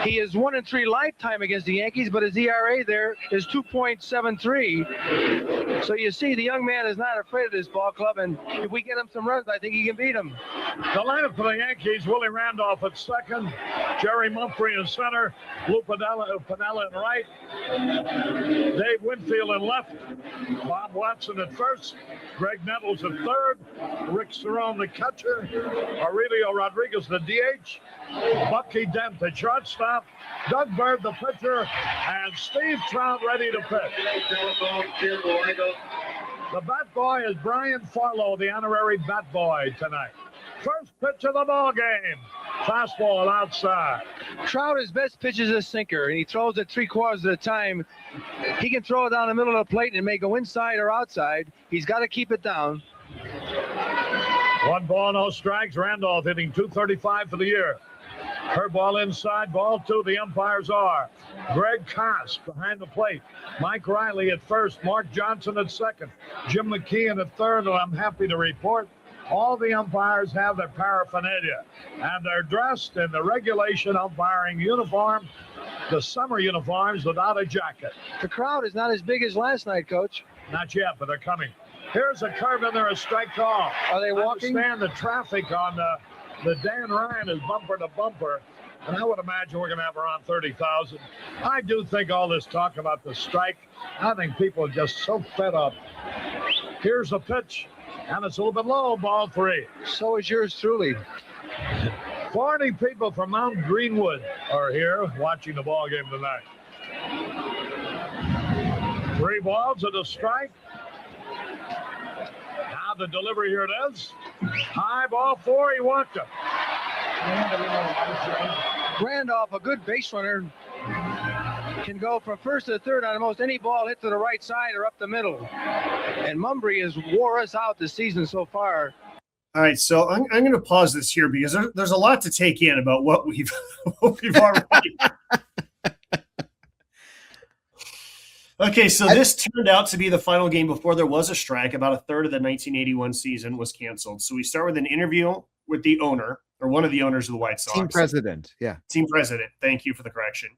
He is 1-3 lifetime against the Yankees, but his ERA there is 2.73. So you see, the young man is not afraid of this ball club, and if we get him some runs, I think he can beat him. The lineup for the Yankees: Willie Randolph at second, Jerry Mumphrey in center, Lou Piniella in right, Dave Winfield in left, Bob Watson at first, Greg Nettles at third, Rick Cerrone the catcher, Aurelio Rodriguez the DH, Bucky Dent the shortstop, Doug Bird the pitcher, and Steve Trout ready to pitch. The bat boy is Brian Farlow, the honorary bat boy tonight. First pitch of the ball game. Fastball outside. Trout, his best pitch is a sinker, and he throws it 3/4 of the time. He can throw it down the middle of the plate and it may go inside or outside. He's got to keep it down. 1 ball, no strikes. Randolph hitting .235 for the year. Curveball inside, ball 2. The umpires are Greg Koss behind the plate, Mike Riley at first, Mark Johnson at second, Jim McKeon at third, and I'm happy to report all the umpires have their paraphernalia, and they're dressed in the regulation umpiring uniform, the summer uniforms without a jacket. The crowd is not as big as last night, Coach. Not yet, but they're coming. Here's a curve in there, a strike call. Are they walking? I understand the traffic on the Dan Ryan is bumper to bumper, and I would imagine we're going to have around 30,000. I do think all this talk about the strike, I think people are just so fed up. Here's a pitch, and it's a little bit low, ball 3. So is yours truly. 40 people from Mount Greenwood are here watching the ball game tonight. 3 balls and a strike. Now the delivery, here it is. High ball 4, he walked it. Randolph, a good base runner, can go from first to third on almost any ball hit to the right side or up the middle. And Mumbry has wore us out this season so far. All right, so I'm going to pause this here because there's a lot to take in about what we've already. Okay, so this turned out to be the final game before there was a strike. About a third of the 1981 season was canceled. So we start with an interview with the owner, or one of the owners of the White Sox. Team president, yeah. Team president. Thank you for the correction.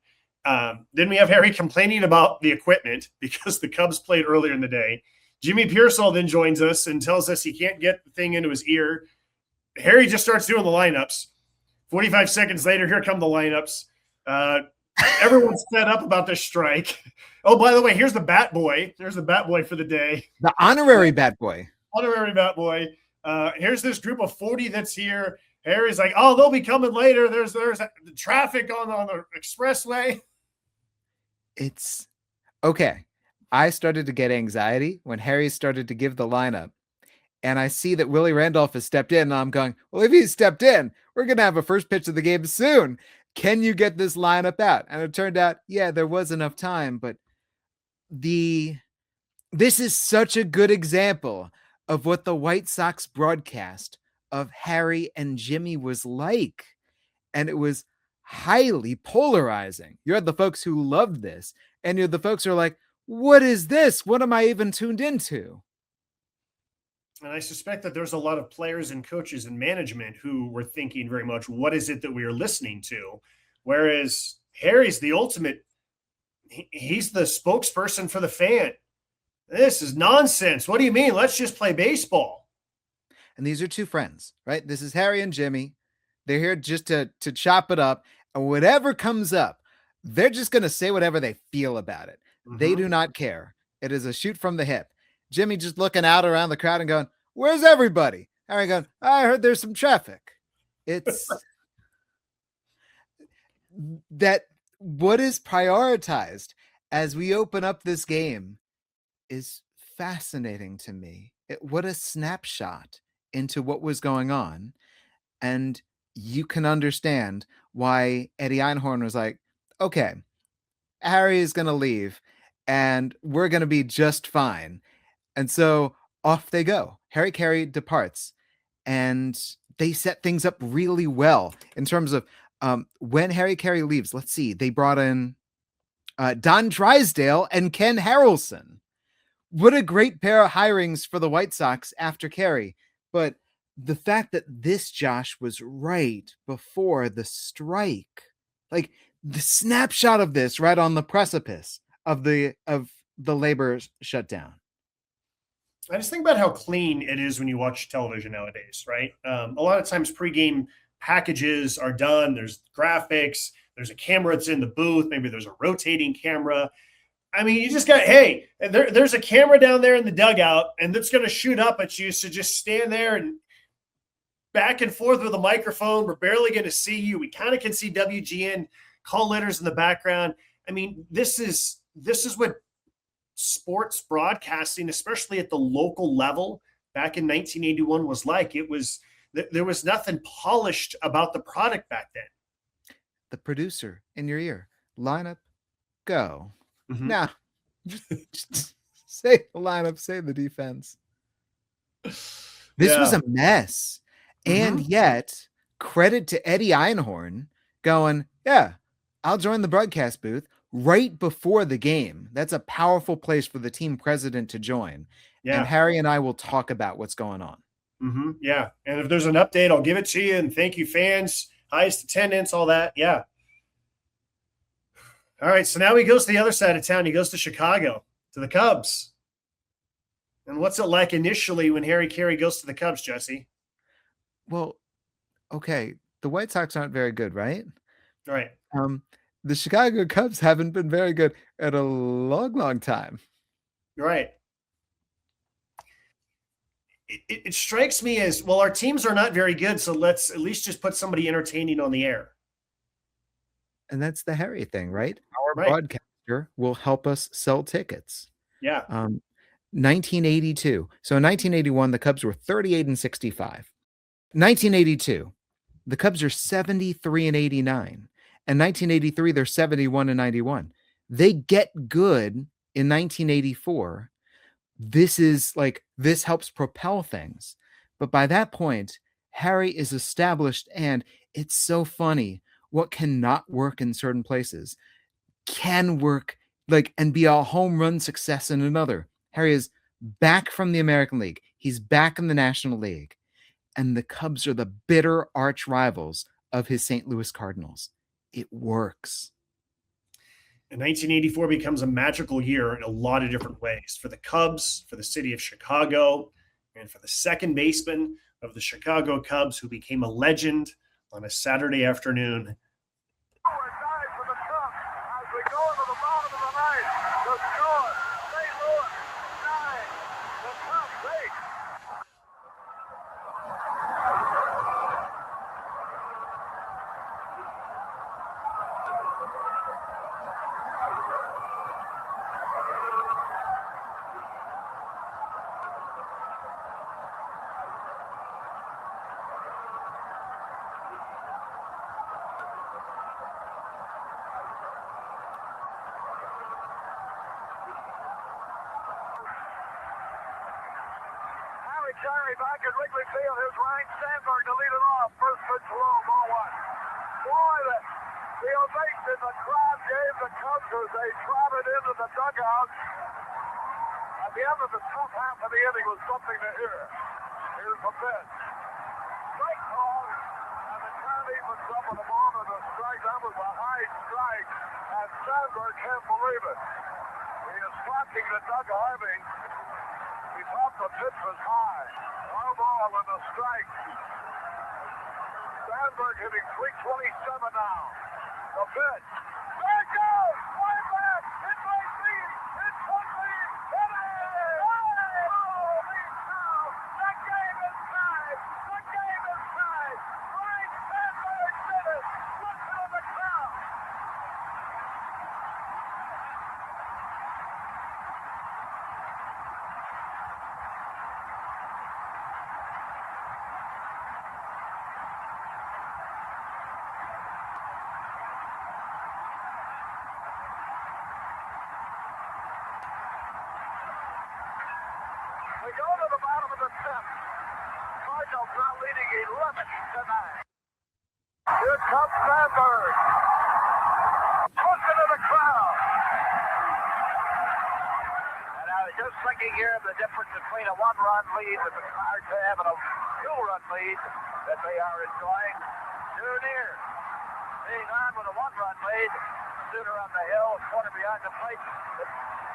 Then we have Harry complaining about the equipment because the Cubs played earlier in the day. Jimmy Pearsall then joins us and tells us he can't get the thing into his ear. Harry just starts doing the lineups. 45 seconds later, here come the lineups. Everyone's fed up about this strike. Oh, by the way, here's the bat boy. There's the bat boy for the day. The honorary bat boy. Honorary bat boy. Here's this group of 40 that's here. Harry's like, oh, they'll be coming later. There's the traffic on the expressway. It's okay. I started to get anxiety when Harry started to give the lineup. And I see that Willie Randolph has stepped in. And I'm going, well, if he's stepped in, we're going to have a first pitch of the game soon. Can you get this lineup out? And it turned out, yeah, there was enough time. But this is such a good example of what the White Sox broadcast of Harry and Jimmy was like. And it was highly polarizing. You had the folks who loved this, and you had the folks who are like, what is this? What am I even tuned into? And I suspect that there's a lot of players and coaches and management who were thinking very much, what is it that we are listening to? Whereas Harry's the ultimate, he's the spokesperson for the fan. This is nonsense. What do you mean? Let's just play baseball. And these are two friends, right? This is Harry and Jimmy. They're here just to chop it up. And whatever comes up, they're just going to say whatever they feel about it. They do not care. It is a shoot from the hip. Jimmy just looking out around the crowd and going, where's everybody? Harry going, I heard there's some traffic. It's that what is prioritized as we open up this game is fascinating to me. What a snapshot into what was going on. And you can understand why Eddie Einhorn was like, okay, Harry is going to leave and we're going to be just fine. And so off they go. Harry Carey departs and they set things up really well in terms of when Harry Carey leaves. Let's see. They brought in Don Drysdale and Ken Harrelson. What a great pair of hirings for the White Sox after Carey. But the fact that this, Josh, was right before the strike, like the snapshot of this right on the precipice of the labor shutdown. I just think about how clean it is when you watch television nowadays, right? A lot of times pregame packages are done. There's graphics. There's a camera that's in the booth. Maybe there's a rotating camera. I mean, you just got, hey, there's a camera down there in the dugout, and that's going to shoot up at you. So just stand there and back and forth with a microphone. We're barely going to see you. We kind of can see WGN call letters in the background. I mean, this is what sports broadcasting, especially at the local level back in 1981 was like. There was nothing polished about the product back then. The producer in your ear, lineup, go. Mm-hmm. Now, just say the lineup, say the defense. This was a mess. And yet, credit to Eddie Einhorn going, yeah, I'll join the broadcast booth right before the game. That's a powerful place for the team president to join. Yeah. And Harry and I will talk about what's going on. Mm-hmm. Yeah. And if there's an update, I'll give it to you. And thank you, fans. Highest attendance, all that. Yeah. All right. So now he goes to the other side of town. He goes to Chicago, to the Cubs. And what's it like initially when Harry Carey goes to the Cubs, Jesse? Well, okay. The White Sox aren't very good, right? Right. The Chicago Cubs haven't been very good at a long, long time. Right. It strikes me as, well, our teams are not very good, so let's at least just put somebody entertaining on the air. And that's the Harry thing, right? Our broadcaster will help us sell tickets. Yeah. 1982. So in 1981, the Cubs were 38-65. 1982, the Cubs are 73-89. And 1983, they're 71-91. They get good in 1984. This helps propel things. But by that point, Harry is established, and it's so funny. What cannot work in certain places can work and be a home run success in another. Harry is back from the American League. He's back in the National League. And the Cubs are the bitter arch rivals of his St. Louis Cardinals. It works. And 1984 becomes a magical year in a lot of different ways for the Cubs, for the city of Chicago, and for the second baseman of the Chicago Cubs, who became a legend on a Saturday afternoon. Caray back at Wrigley Field. Here's Ryne Sandberg to lead it off. First pitch low, ball one. Boy, the ovation the crowd gave the Cubs as they trotted into the dugout. the end of the top half of the inning was something to hear. Here's the pitch. Strike call, and the crowd evens up with a ball and a strike. That was a high strike, and Sandberg can't believe it. He is talking to Doug Harvey. He thought the pitch was high. No ball and a strike. Sandberg hitting .327 now. The pitch. There it goes! Way back! It might be! It could be! It is! Holy cow! The game is tied! The game is tied! Ryne Sandberg did it! Listen to the crowd! We go to the bottom of the 10th. Cardinals now leading 11-9. Here comes Sandberg. Push into the crowd. And I was just thinking here of the difference between a one-run lead with the Cards have and a two-run lead that they are enjoying. Too near. Being on with a one-run lead, Sooner on the hill, corner behind the plate.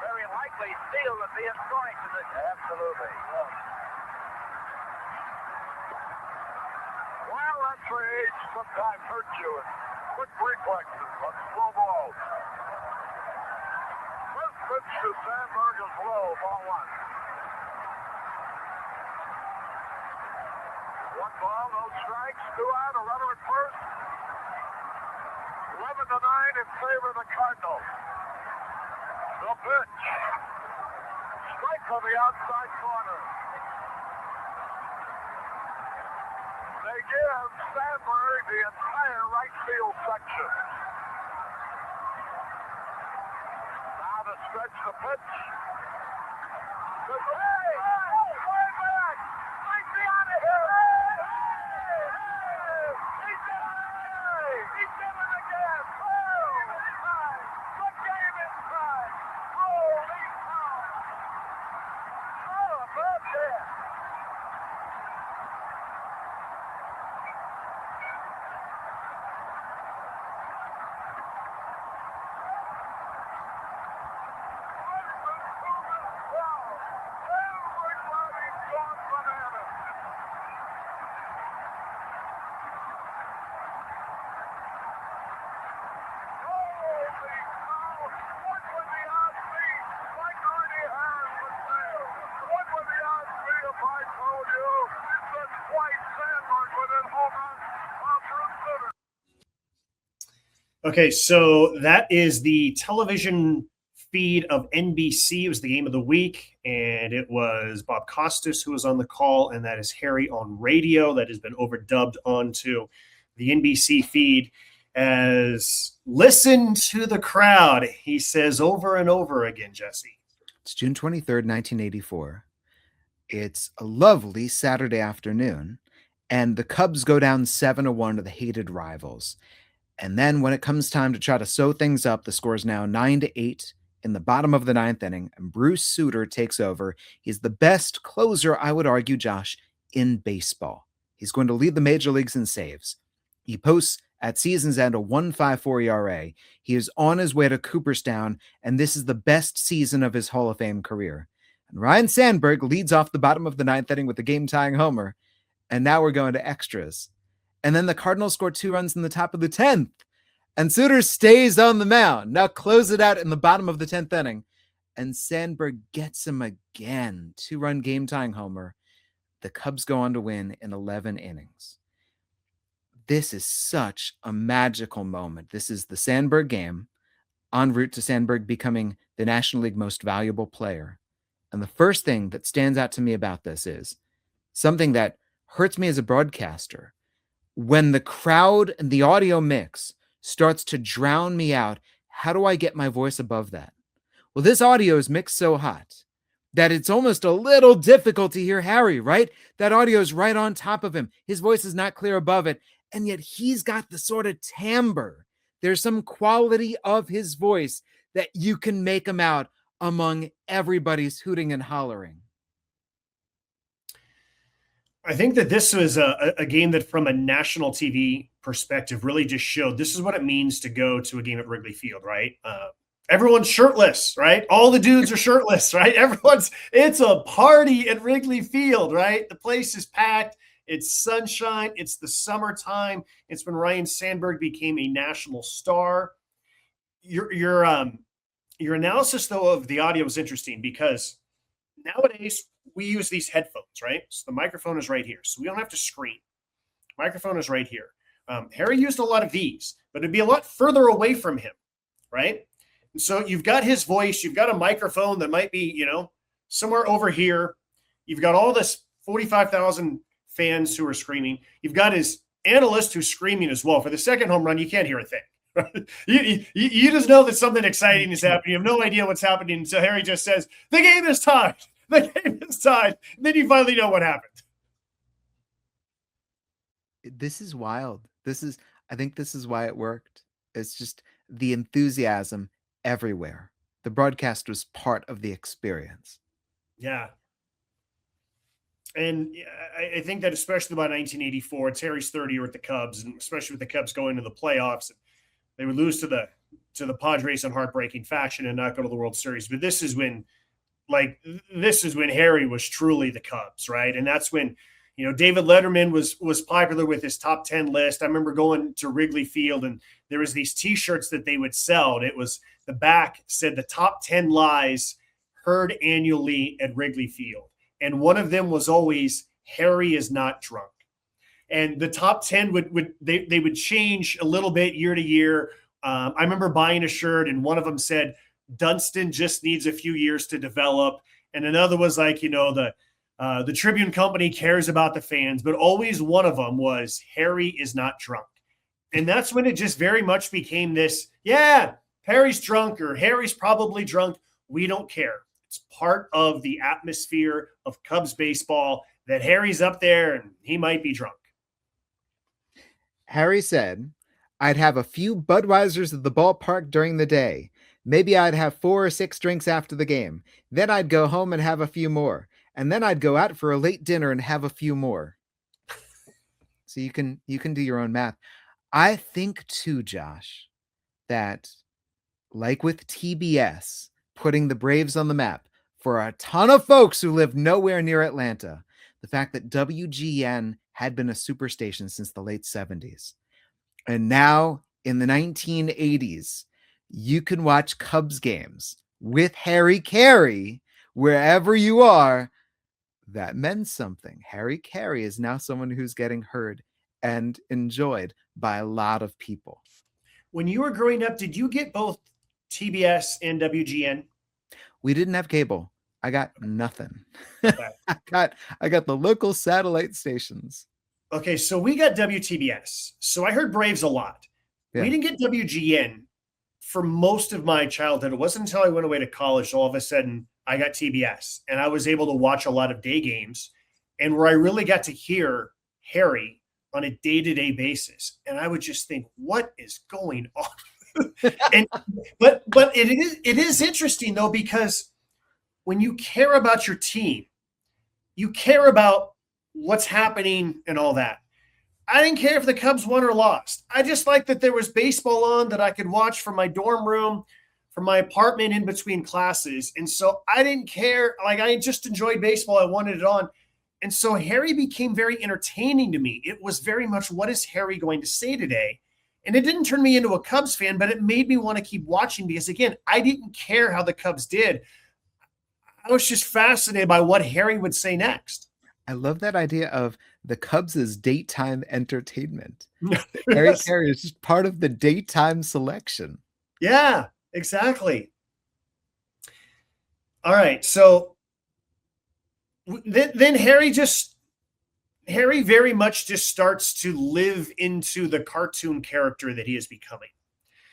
Very likely Steele would be in scoring position. Absolutely. Well, that's where age sometimes hurts you. Quick reflexes on slow balls. First pitch to Sandberg is low, ball one. One ball, no strikes, two out, a runner at first. 11-9 in favor of the Cardinals. The pitch. Strike on the outside corner. They give Sandberg the entire right field section. Now to stretch the pitch. Hey! Oh, way back! Might be out of here! He's in it! He's in it again! Oh, it's tied! The game is tied! Holy cow! Oh, a bad hit! Okay, so that is the television feed of NBC. It was the game of the week, and it was Bob Costas who was on the call, and that is Harry on radio. That has been overdubbed onto the NBC feed as listen to the crowd, he says over and over again, Jesse. It's June 23rd, 1984. It's a lovely Saturday afternoon, and the Cubs go down 7-1 to the hated rivals. And then when it comes time to try to sew things up, the score is now 9-8 in the bottom of the ninth inning, and Bruce Sutter takes over. He's the best closer, I would argue, Josh, in baseball. He's going to lead the major leagues in saves. He posts at season's end a 1.54 ERA. He is on his way to Cooperstown, and this is the best season of his Hall of Fame career. And Ryne Sandberg leads off the bottom of the ninth inning with a game-tying homer, and now we're going to extras. And then the Cardinals score 2 runs in the top of the 10th. And Sutter stays on the mound. Now close it out in the bottom of the 10th inning. And Sandberg gets him again. 2-run game-tying homer. The Cubs go on to win in 11 innings. This is such a magical moment. This is the Sandberg game, en route to Sandberg becoming the National League most valuable player. And the first thing that stands out to me about this is something that hurts me as a broadcaster. When the crowd and the audio mix starts to drown me out, how do I get my voice above that? Well, this audio is mixed so hot that it's almost a little difficult to hear Harry, right? That audio is right on top of him. His voice is not clear above it, and yet he's got the sort of timbre. There's some quality of his voice that you can make him out among everybody's hooting and hollering? I think that this was a game that, from a national TV perspective, really just showed this is what it means to go to a game at Wrigley Field, right? Everyone's shirtless, right? All the dudes are shirtless, right? It's a party at Wrigley Field, right? The place is packed. It's sunshine. It's the summertime. It's when Ryne Sandberg became a national star. Your analysis, though, of the audio was interesting because nowadays we use these headphones, right? So the microphone is right here. So we don't have to scream. Microphone is right here. Harry used a lot of these, but it'd be a lot further away from him, right? And so you've got his voice. You've got a microphone that might be, somewhere over here. You've got all this 45,000 fans who are screaming. You've got his analyst who's screaming as well. For the second home run, you can't hear a thing. Right? You just know that something exciting is happening. You have no idea what's happening. So Harry just says, the game is tied. The game is tied. And then you finally know what happened. This is wild. I think this is why it worked. It's just the enthusiasm everywhere. The broadcast was part of the experience. Yeah. And I think that especially by 1984, it's Harry's third year with the Cubs, and especially with the Cubs going to the playoffs, they would lose to the Padres in heartbreaking fashion and not go to the World Series. But this is when Harry was truly the Cubs, right? And that's when, David Letterman was popular with his top 10 list. I remember going to Wrigley Field, and there was these T-shirts that they would sell. And it was the back said the top 10 lies heard annually at Wrigley Field. And one of them was always, Harry is not drunk. And the top 10 would change a little bit year to year. I remember buying a shirt, and one of them said, Dunston just needs a few years to develop. And another was like, the Tribune Company cares about the fans, but always one of them was, Harry is not drunk. And that's when it just very much became this, yeah, Harry's drunk, or Harry's probably drunk. We don't care. It's part of the atmosphere of Cubs baseball that Harry's up there and he might be drunk. Harry said, I'd have a few Budweisers at the ballpark during the day. Maybe I'd have 4 or 6 drinks after the game. Then I'd go home and have a few more. And then I'd go out for a late dinner and have a few more. So you can do your own math. I think too, Josh, that like with TBS putting the Braves on the map for a ton of folks who live nowhere near Atlanta, the fact that WGN had been a superstation since the late 70s. And now in the 1980s, you can watch Cubs games with Harry Carey wherever you are. That meant something. Harry Carey is now someone who's getting heard and enjoyed by a lot of people. When you were growing up, did you get both TBS and WGN? We didn't have cable. I got nothing. Okay. I got the local satellite stations. Okay, so we got WTBS. So I heard Braves a lot. Yeah. We didn't get WGN for most of my childhood. It wasn't until I went away to college, all of a sudden, I got TBS. And I was able to watch a lot of day games, and where I really got to hear Harry on a day-to-day basis. And I would just think, what is going on? But it is interesting, though, because when you care about your team, you care about what's happening and all that. I didn't care if the Cubs won or lost. I just liked that there was baseball on that I could watch from my dorm room, from my apartment in between classes. And so I didn't care. Like, I just enjoyed baseball. I wanted it on. And so Harry became very entertaining to me. It was very much, what is Harry going to say today? And it didn't turn me into a Cubs fan, but it made me want to keep watching because, again, I didn't care how the Cubs did. I was just fascinated by what Harry would say next. I love that idea of the Cubs as daytime entertainment. Harry Yes. Carey is just part of the daytime selection. Yeah, exactly. All right. So then Harry very much just starts to live into the cartoon character that he is becoming.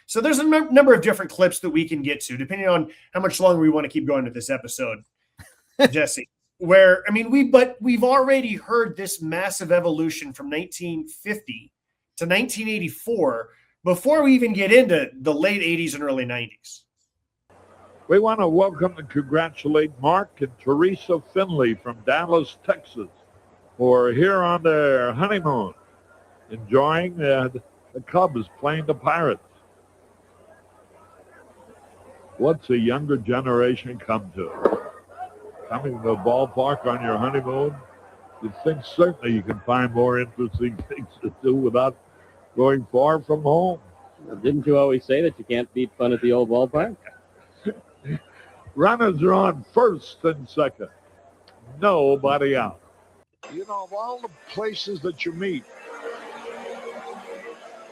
So there's a number of different clips that we can get to, depending on how much longer we want to keep going with this episode, Jesse. Where, I mean, we've already heard this massive evolution from 1950 to 1984 before we even get into the late 80s and early 90s. We want to welcome and congratulate Mark and Teresa Finley from Dallas, Texas, who are here on their honeymoon, enjoying the Cubs playing the Pirates. What's a younger generation come to? Coming to the ballpark on your honeymoon? You'd think certainly you can find more interesting things to do without going far from home. Well, didn't you always say that you can't beat fun at the old ballpark? Runners are on first and second. Nobody out. You know, of all the places that you meet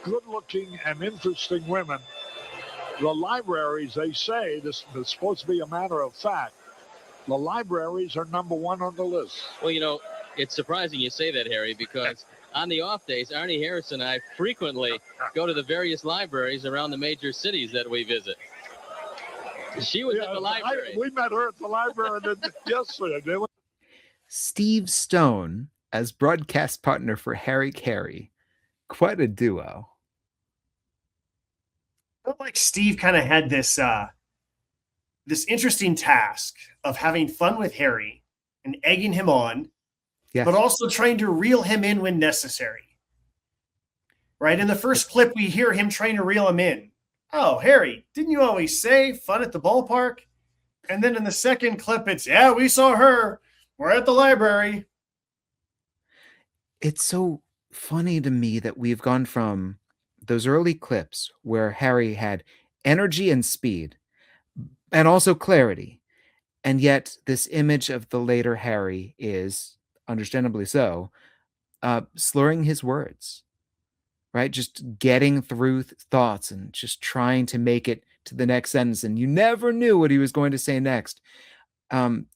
good-looking and interesting women, the libraries, they say, this is supposed to be a matter of fact, the libraries are number one on the list. Well, you know, it's surprising you say that, Harry, because on the off days, Arnie Harris and I frequently go to the various libraries around the major cities that we visit. She was at the library. We met her at the library yesterday. Steve Stone as broadcast partner for Harry Carey. Quite a duo. I felt like Steve kind of had this this interesting task of having fun with Harry and egging him on, yes, but also trying to reel him in when necessary. Right? In the first clip, we hear him trying to reel him in. Oh, Harry, didn't you always say fun at the ballpark? And then in the second clip, it's, yeah, we saw her. We're at the library. It's so funny to me that we've gone from those early clips where Harry had energy and speed and also clarity. And yet this image of the later Harry is, understandably so, slurring his words, right? Just getting through thoughts and just trying to make it to the next sentence. And you never knew what he was going to say next. In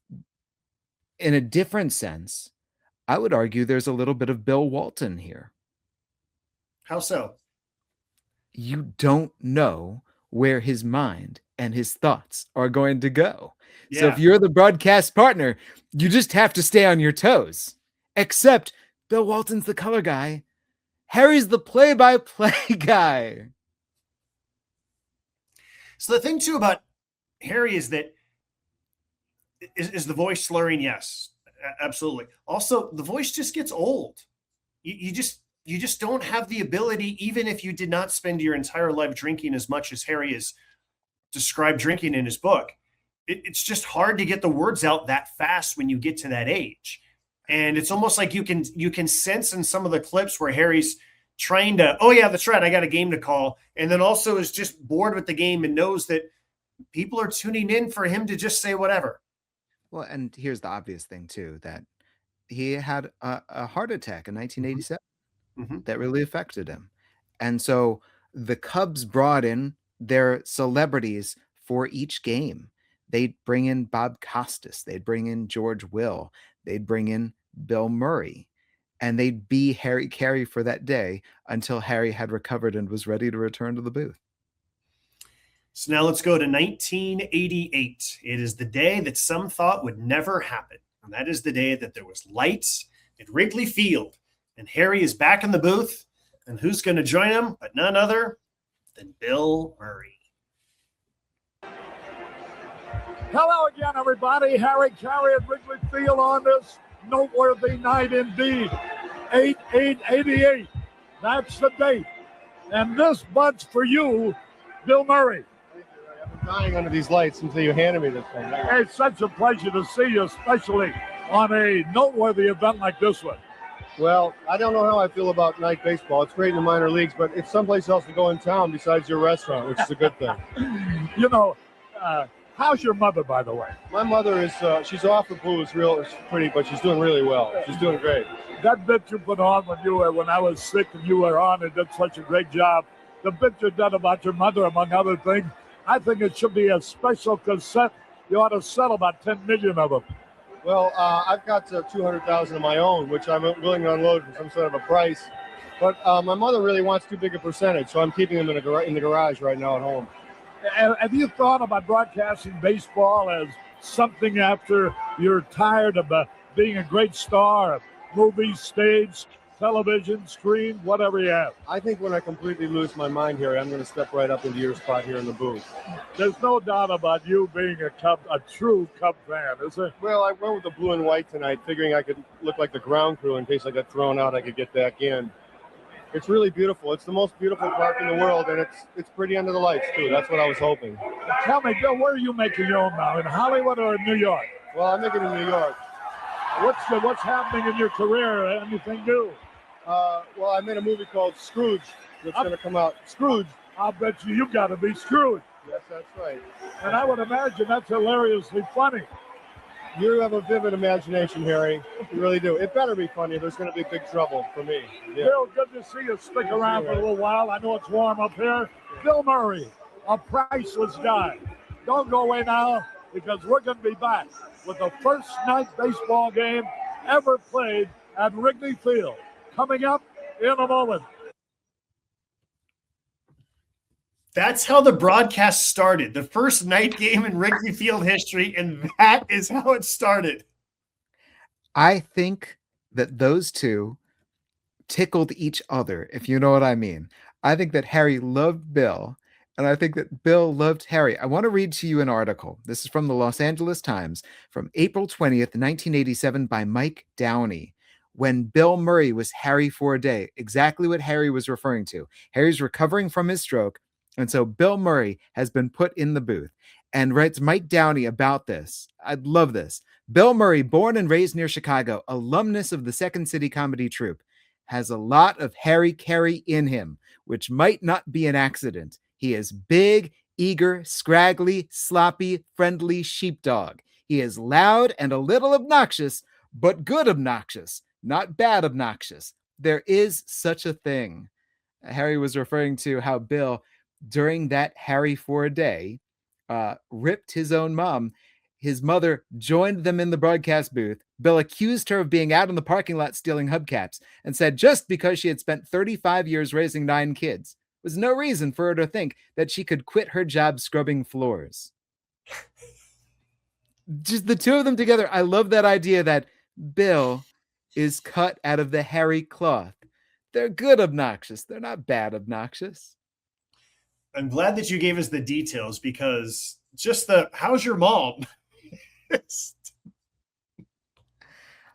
a different sense, I would argue there's a little bit of Bill Walton here. How so? You don't know where his mind and his thoughts are going to go. Yeah. So if you're the broadcast partner, you just have to stay on your toes. Except Bill Walton's the color guy. Harry's the play-by-play guy. So the thing, too, about Harry is that is the voice slurring? Yes, absolutely. Also, the voice just gets old. You just don't have the ability, even if you did not spend your entire life drinking as much as Harry has described drinking in his book. It's just hard to get the words out that fast when you get to that age. And it's almost like you can sense in some of the clips where Harry's trying to, oh yeah, that's right, I got a game to call. And then also is just bored with the game and knows that people are tuning in for him to just say whatever. Well, and here's the obvious thing too, that he had a heart attack in 1987 that really affected him. And so the Cubs brought in their celebrities for each game. They'd bring in Bob Costas, they'd bring in George Will, they'd bring in Bill Murray, and they'd be Harry Carey for that day until Harry had recovered and was ready to return to the booth. So now let's go to 1988. It is the day that some thought would never happen. And that is the day that there was lights at Wrigley Field. And Harry is back in the booth. And who's going to join him but none other than Bill Murray. Hello again, everybody. Harry Carey at Wrigley Field on this noteworthy night indeed. 8/8/88. That's the date. And this bunch for you, Bill Murray. Dying under these lights until you handed me this thing. It's such a pleasure to see you, especially on a noteworthy event like this one. Well, I don't know how I feel about night baseball. It's great in the minor leagues, but it's someplace else to go in town besides your restaurant, which is a good thing. You know, how's your mother, by the way? My mother is, she's off the blues, it's pretty, but she's doing really well. She's doing great. That bit you put on when I was sick and you were on and did such a great job, the bit you done about your mother, among other things, I think it should be a special cassette. You ought to sell about 10 million of them. Well, I've got 200,000 of my own, which I'm willing to unload for some sort of a price. But my mother really wants too big a percentage, so I'm keeping them in the garage right now at home. Have you thought about broadcasting baseball as something after you're tired of being a great star of movies, stage, television, screen, whatever you have. I think when I completely lose my mind here, I'm going to step right up into your spot here in the booth. There's no doubt about you being a true Cub fan, is there? Well, I went with the blue and white tonight, figuring I could look like the ground crew in case I got thrown out, I could get back in. It's really beautiful. It's the most beautiful park in the world, and it's pretty under the lights, too. That's what I was hoping. Tell me, Bill, where are you making your own now, in Hollywood or in New York? Well, I'm making it in New York. What's happening in your career? Anything new? Well, I made a movie called Scrooge that's going to come out. Scrooge. I'll bet you got to be Scrooge. Yes, that's right. And I would imagine that's hilariously funny. You have a vivid imagination, Harry. You really do. It better be funny. There's going to be big trouble for me. Yeah. Bill, good to see you. Stick around for a little while. I know it's warm up here. Bill Murray, a priceless guy. Don't go away now, because we're going to be back with the first night baseball game ever played at Wrigley Field. Coming up in a moment. That's how the broadcast started. The first night game in Wrigley Field history, and that is how it started. I think that those two tickled each other, if you know what I mean. I think that Harry loved Bill, and I think that Bill loved Harry. I want to read to you an article. This is from the Los Angeles Times from April 20th, 1987 by Mike Downey. When Bill Murray was Harry for a day, exactly what Harry was referring to. Harry's recovering from his stroke, and so Bill Murray has been put in the booth, and writes Mike Downey about this. I'd love this. Bill Murray, born and raised near Chicago, alumnus of the Second City comedy troupe, has a lot of Harry Carey in him, which might not be an accident. He is big, eager, scraggly, sloppy, friendly sheepdog. He is loud and a little obnoxious, but good obnoxious, not bad obnoxious. There is such a thing. Harry was referring to how Bill, during that Harry for a day, ripped his own mom. His mother joined them in the broadcast booth. Bill accused her of being out in the parking lot stealing hubcaps and said just because she had spent 35 years raising 9 kids was no reason for her to think that she could quit her job scrubbing floors. Just the two of them together. I love that idea that Bill is cut out of the Harry cloth. They're good obnoxious. They're not bad obnoxious. I'm glad that you gave us the details, because just how's your mom?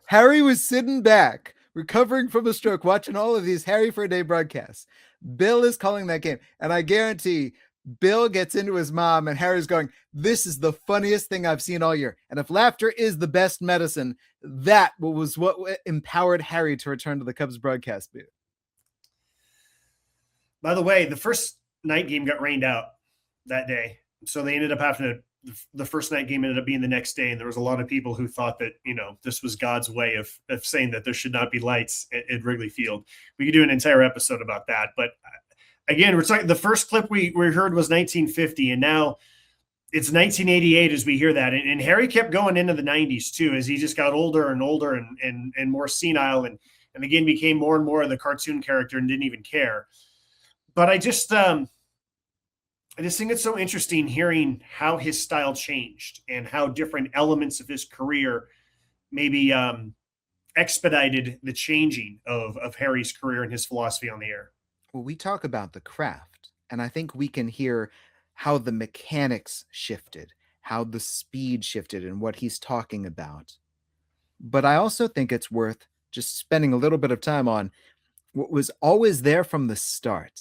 Harry was sitting back, recovering from a stroke, watching all of these Harry for a Day broadcasts. Bill is calling that game, and I guarantee Bill gets into his mom, and Harry's going, this is the funniest thing I've seen all year. And if laughter is the best medicine, that was what empowered Harry to return to the Cubs broadcast booth. By the way, the first night game got rained out that day. So they ended up having the first night game ended up being the next day. And there was a lot of people who thought that, this was God's way of saying that there should not be lights at Wrigley Field. We could do an entire episode about that. But again, we're talking, the first clip we heard was 1950, and now it's 1988 as we hear that. And Harry kept going into the 90s too, as he just got older and older and more senile, and again became more and more of the cartoon character and didn't even care. But I just think it's so interesting hearing how his style changed and how different elements of his career maybe expedited the changing of Harry's career and his philosophy on the air. Well, we talk about the craft, and I think we can hear how the mechanics shifted, how the speed shifted, and what he's talking about. But I also think it's worth just spending a little bit of time on what was always there from the start.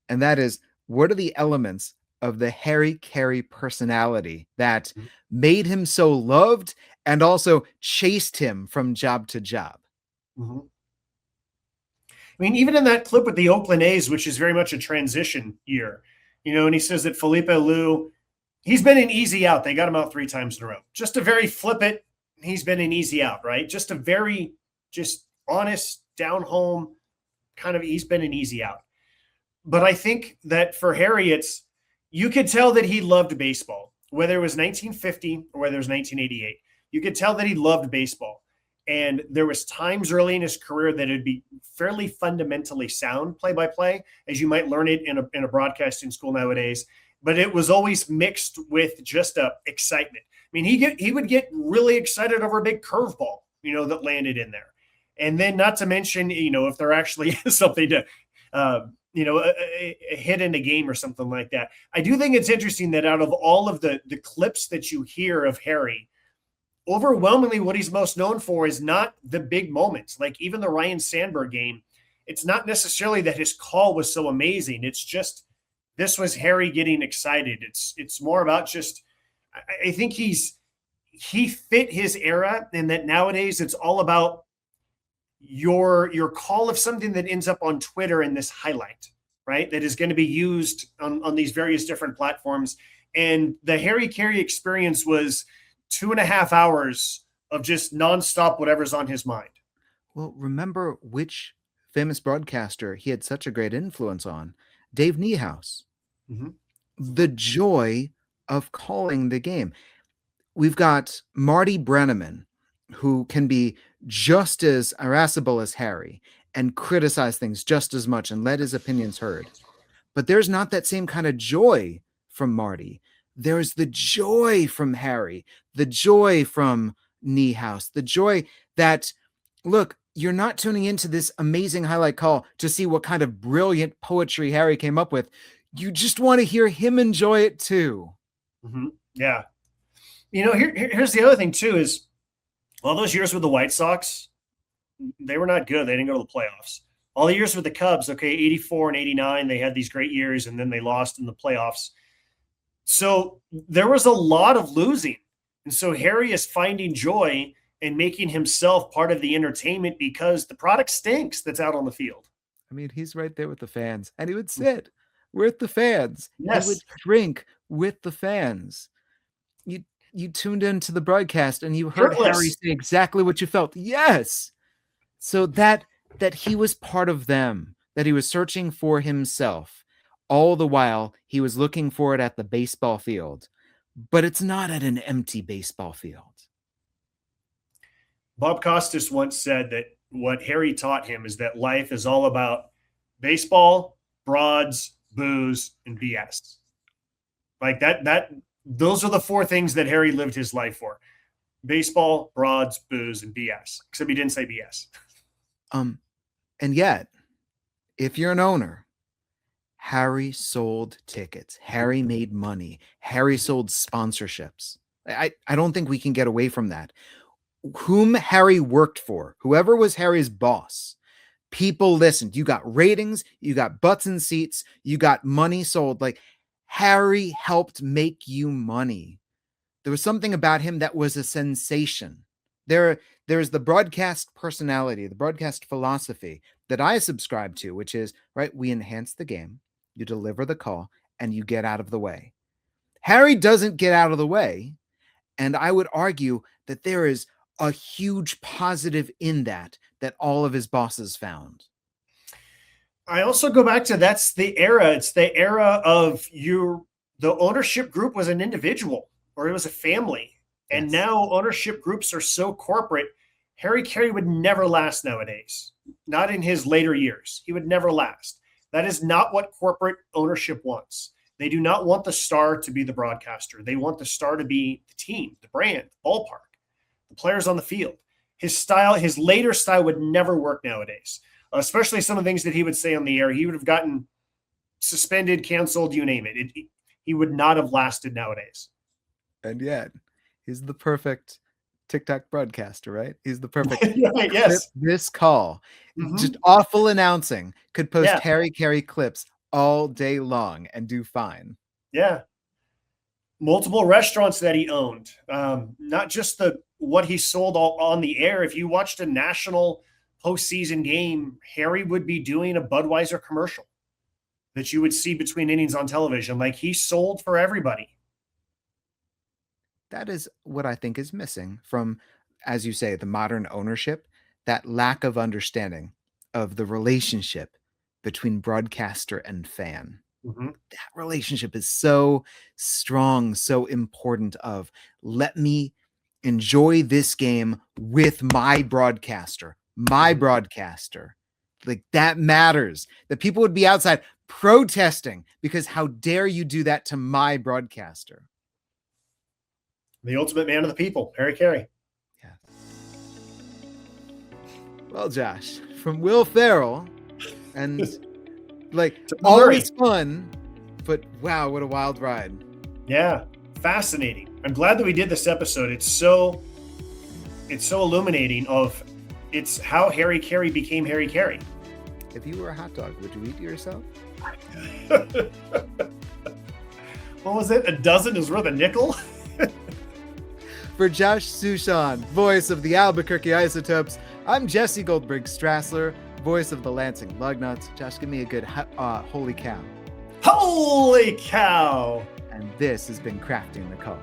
And that is, what are the elements of the Harry Carey personality that made him so loved and also chased him from job to job? Mm-hmm. I mean, even in that clip with the Oakland A's, which is very much a transition year, and he says that Felipe Alou, he's been an easy out. They got him out 3 times in a row. Just a very flippant, he's been an easy out, right? Just a very honest, down home kind of, he's been an easy out. But I think that for Harry, you could tell that he loved baseball, whether it was 1950 or whether it was 1988. You could tell that he loved baseball. And there was times early in his career that it'd be fairly fundamentally sound play-by-play, as you might learn it in a broadcasting school nowadays. But it was always mixed with just excitement. I mean, he would get really excited over a big curveball, that landed in there. And then not to mention, if there actually is something to, a hit in a game or something like that. I do think it's interesting that out of all of the clips that you hear of Harry, overwhelmingly what he's most known for is not the big moments. Like even the Ryne Sandberg game, it's not necessarily that his call was so amazing. It's just, this was Harry getting excited. It's more about just, I think he fit his era, and that nowadays it's all about your call of something that ends up on Twitter in this highlight, right? That is going to be used on these various different platforms. And the Harry Carey experience was 2.5 hours of just nonstop whatever's on his mind. Well, remember which famous broadcaster he had such a great influence on? Dave Niehaus. Mm-hmm. The joy of calling the game. We've got Marty Brenneman, who can be just as irascible as Harry and criticize things just as much and let his opinions heard. But there's not that same kind of joy from Marty. There's the joy from Harry, the joy from Niehaus, the joy that, look, you're not tuning into this amazing highlight call to see what kind of brilliant poetry Harry came up with. You just want to hear him enjoy it too. Mm-hmm. Yeah. Here's the other thing too, is all those years with the White Sox, they were not good. They didn't go to the playoffs. All the years with the Cubs, 84 and 89, they had these great years, and then they lost in the playoffs. So there was a lot of losing. And so Harry is finding joy and making himself part of the entertainment because the product stinks that's out on the field. I mean, he's right there with the fans, and he would sit with the fans. Yes. He would drink with the fans. You tuned into the broadcast and you heard Harry say exactly what you felt. Yes. So that he was part of them, that he was searching for himself. All the while he was looking for it at the baseball field, but it's not at an empty baseball field. Bob Costas once said that what Harry taught him is that life is all about baseball, broads, booze, and BS. Like that those are the 4 things that Harry lived his life for: baseball, broads, booze, and BS. Except he didn't say BS. And yet, if you're an owner, Harry sold tickets. Harry made money. Harry sold sponsorships. I don't think we can get away from that. Whom Harry worked for, whoever was Harry's boss, people listened. You got ratings, you got butts and seats, you got money sold. Like, Harry helped make you money. There was something about him that was a sensation. There's the broadcast personality, the broadcast philosophy that I subscribe to, which is, right, we enhance the game, you deliver the call, and you get out of the way. Harry doesn't get out of the way, and I would argue that there is a huge positive in that all of his bosses found. I also go back to that's the era. It's the era of the ownership group was an individual or it was a family. And now ownership groups are so corporate. Harry Carey would never last nowadays. Not in his later years. He would never last. That is not what corporate ownership wants. They do not want the star to be the broadcaster. They want the star to be the team, the brand, the ballpark, the players on the field. His later style would never work nowadays. Especially some of the things that he would say on the air. He would have gotten suspended, canceled, you name it. He would not have lasted nowadays. And yet, he's the perfect TikTok broadcaster, right? He's the perfect yes. This call. Mm-hmm. Just awful announcing. Could post Harry Carey clips all day long and do fine. Yeah. Multiple restaurants that he owned. Not just what he sold all on the air. If you watched a national postseason game, Harry would be doing a Budweiser commercial that you would see between innings on television. Like, he sold for everybody. That is what I think is missing from, as you say, the modern ownership, that lack of understanding of the relationship between broadcaster and fan. Mm-hmm. That relationship is so strong, so important of, let me enjoy this game with my broadcaster. My broadcaster. Like, that matters. That people would be outside protesting because how dare you do that to my broadcaster? The ultimate man of the people, Harry Carey. Yeah. Well, Josh, from Will Ferrell, and like Murray. always fun, but wow, what a wild ride. Yeah, fascinating. I'm glad that we did this episode. It's so illuminating of it's how Harry Carey became Harry Carey. If you were a hot dog, would you eat yourself? What was it? A dozen is worth a nickel? For Josh Suchon, voice of the Albuquerque Isotopes, I'm Jesse Goldberg-Strassler, voice of the Lansing Lugnuts. Josh, give me a good holy cow. Holy cow! And this has been Crafting the Call.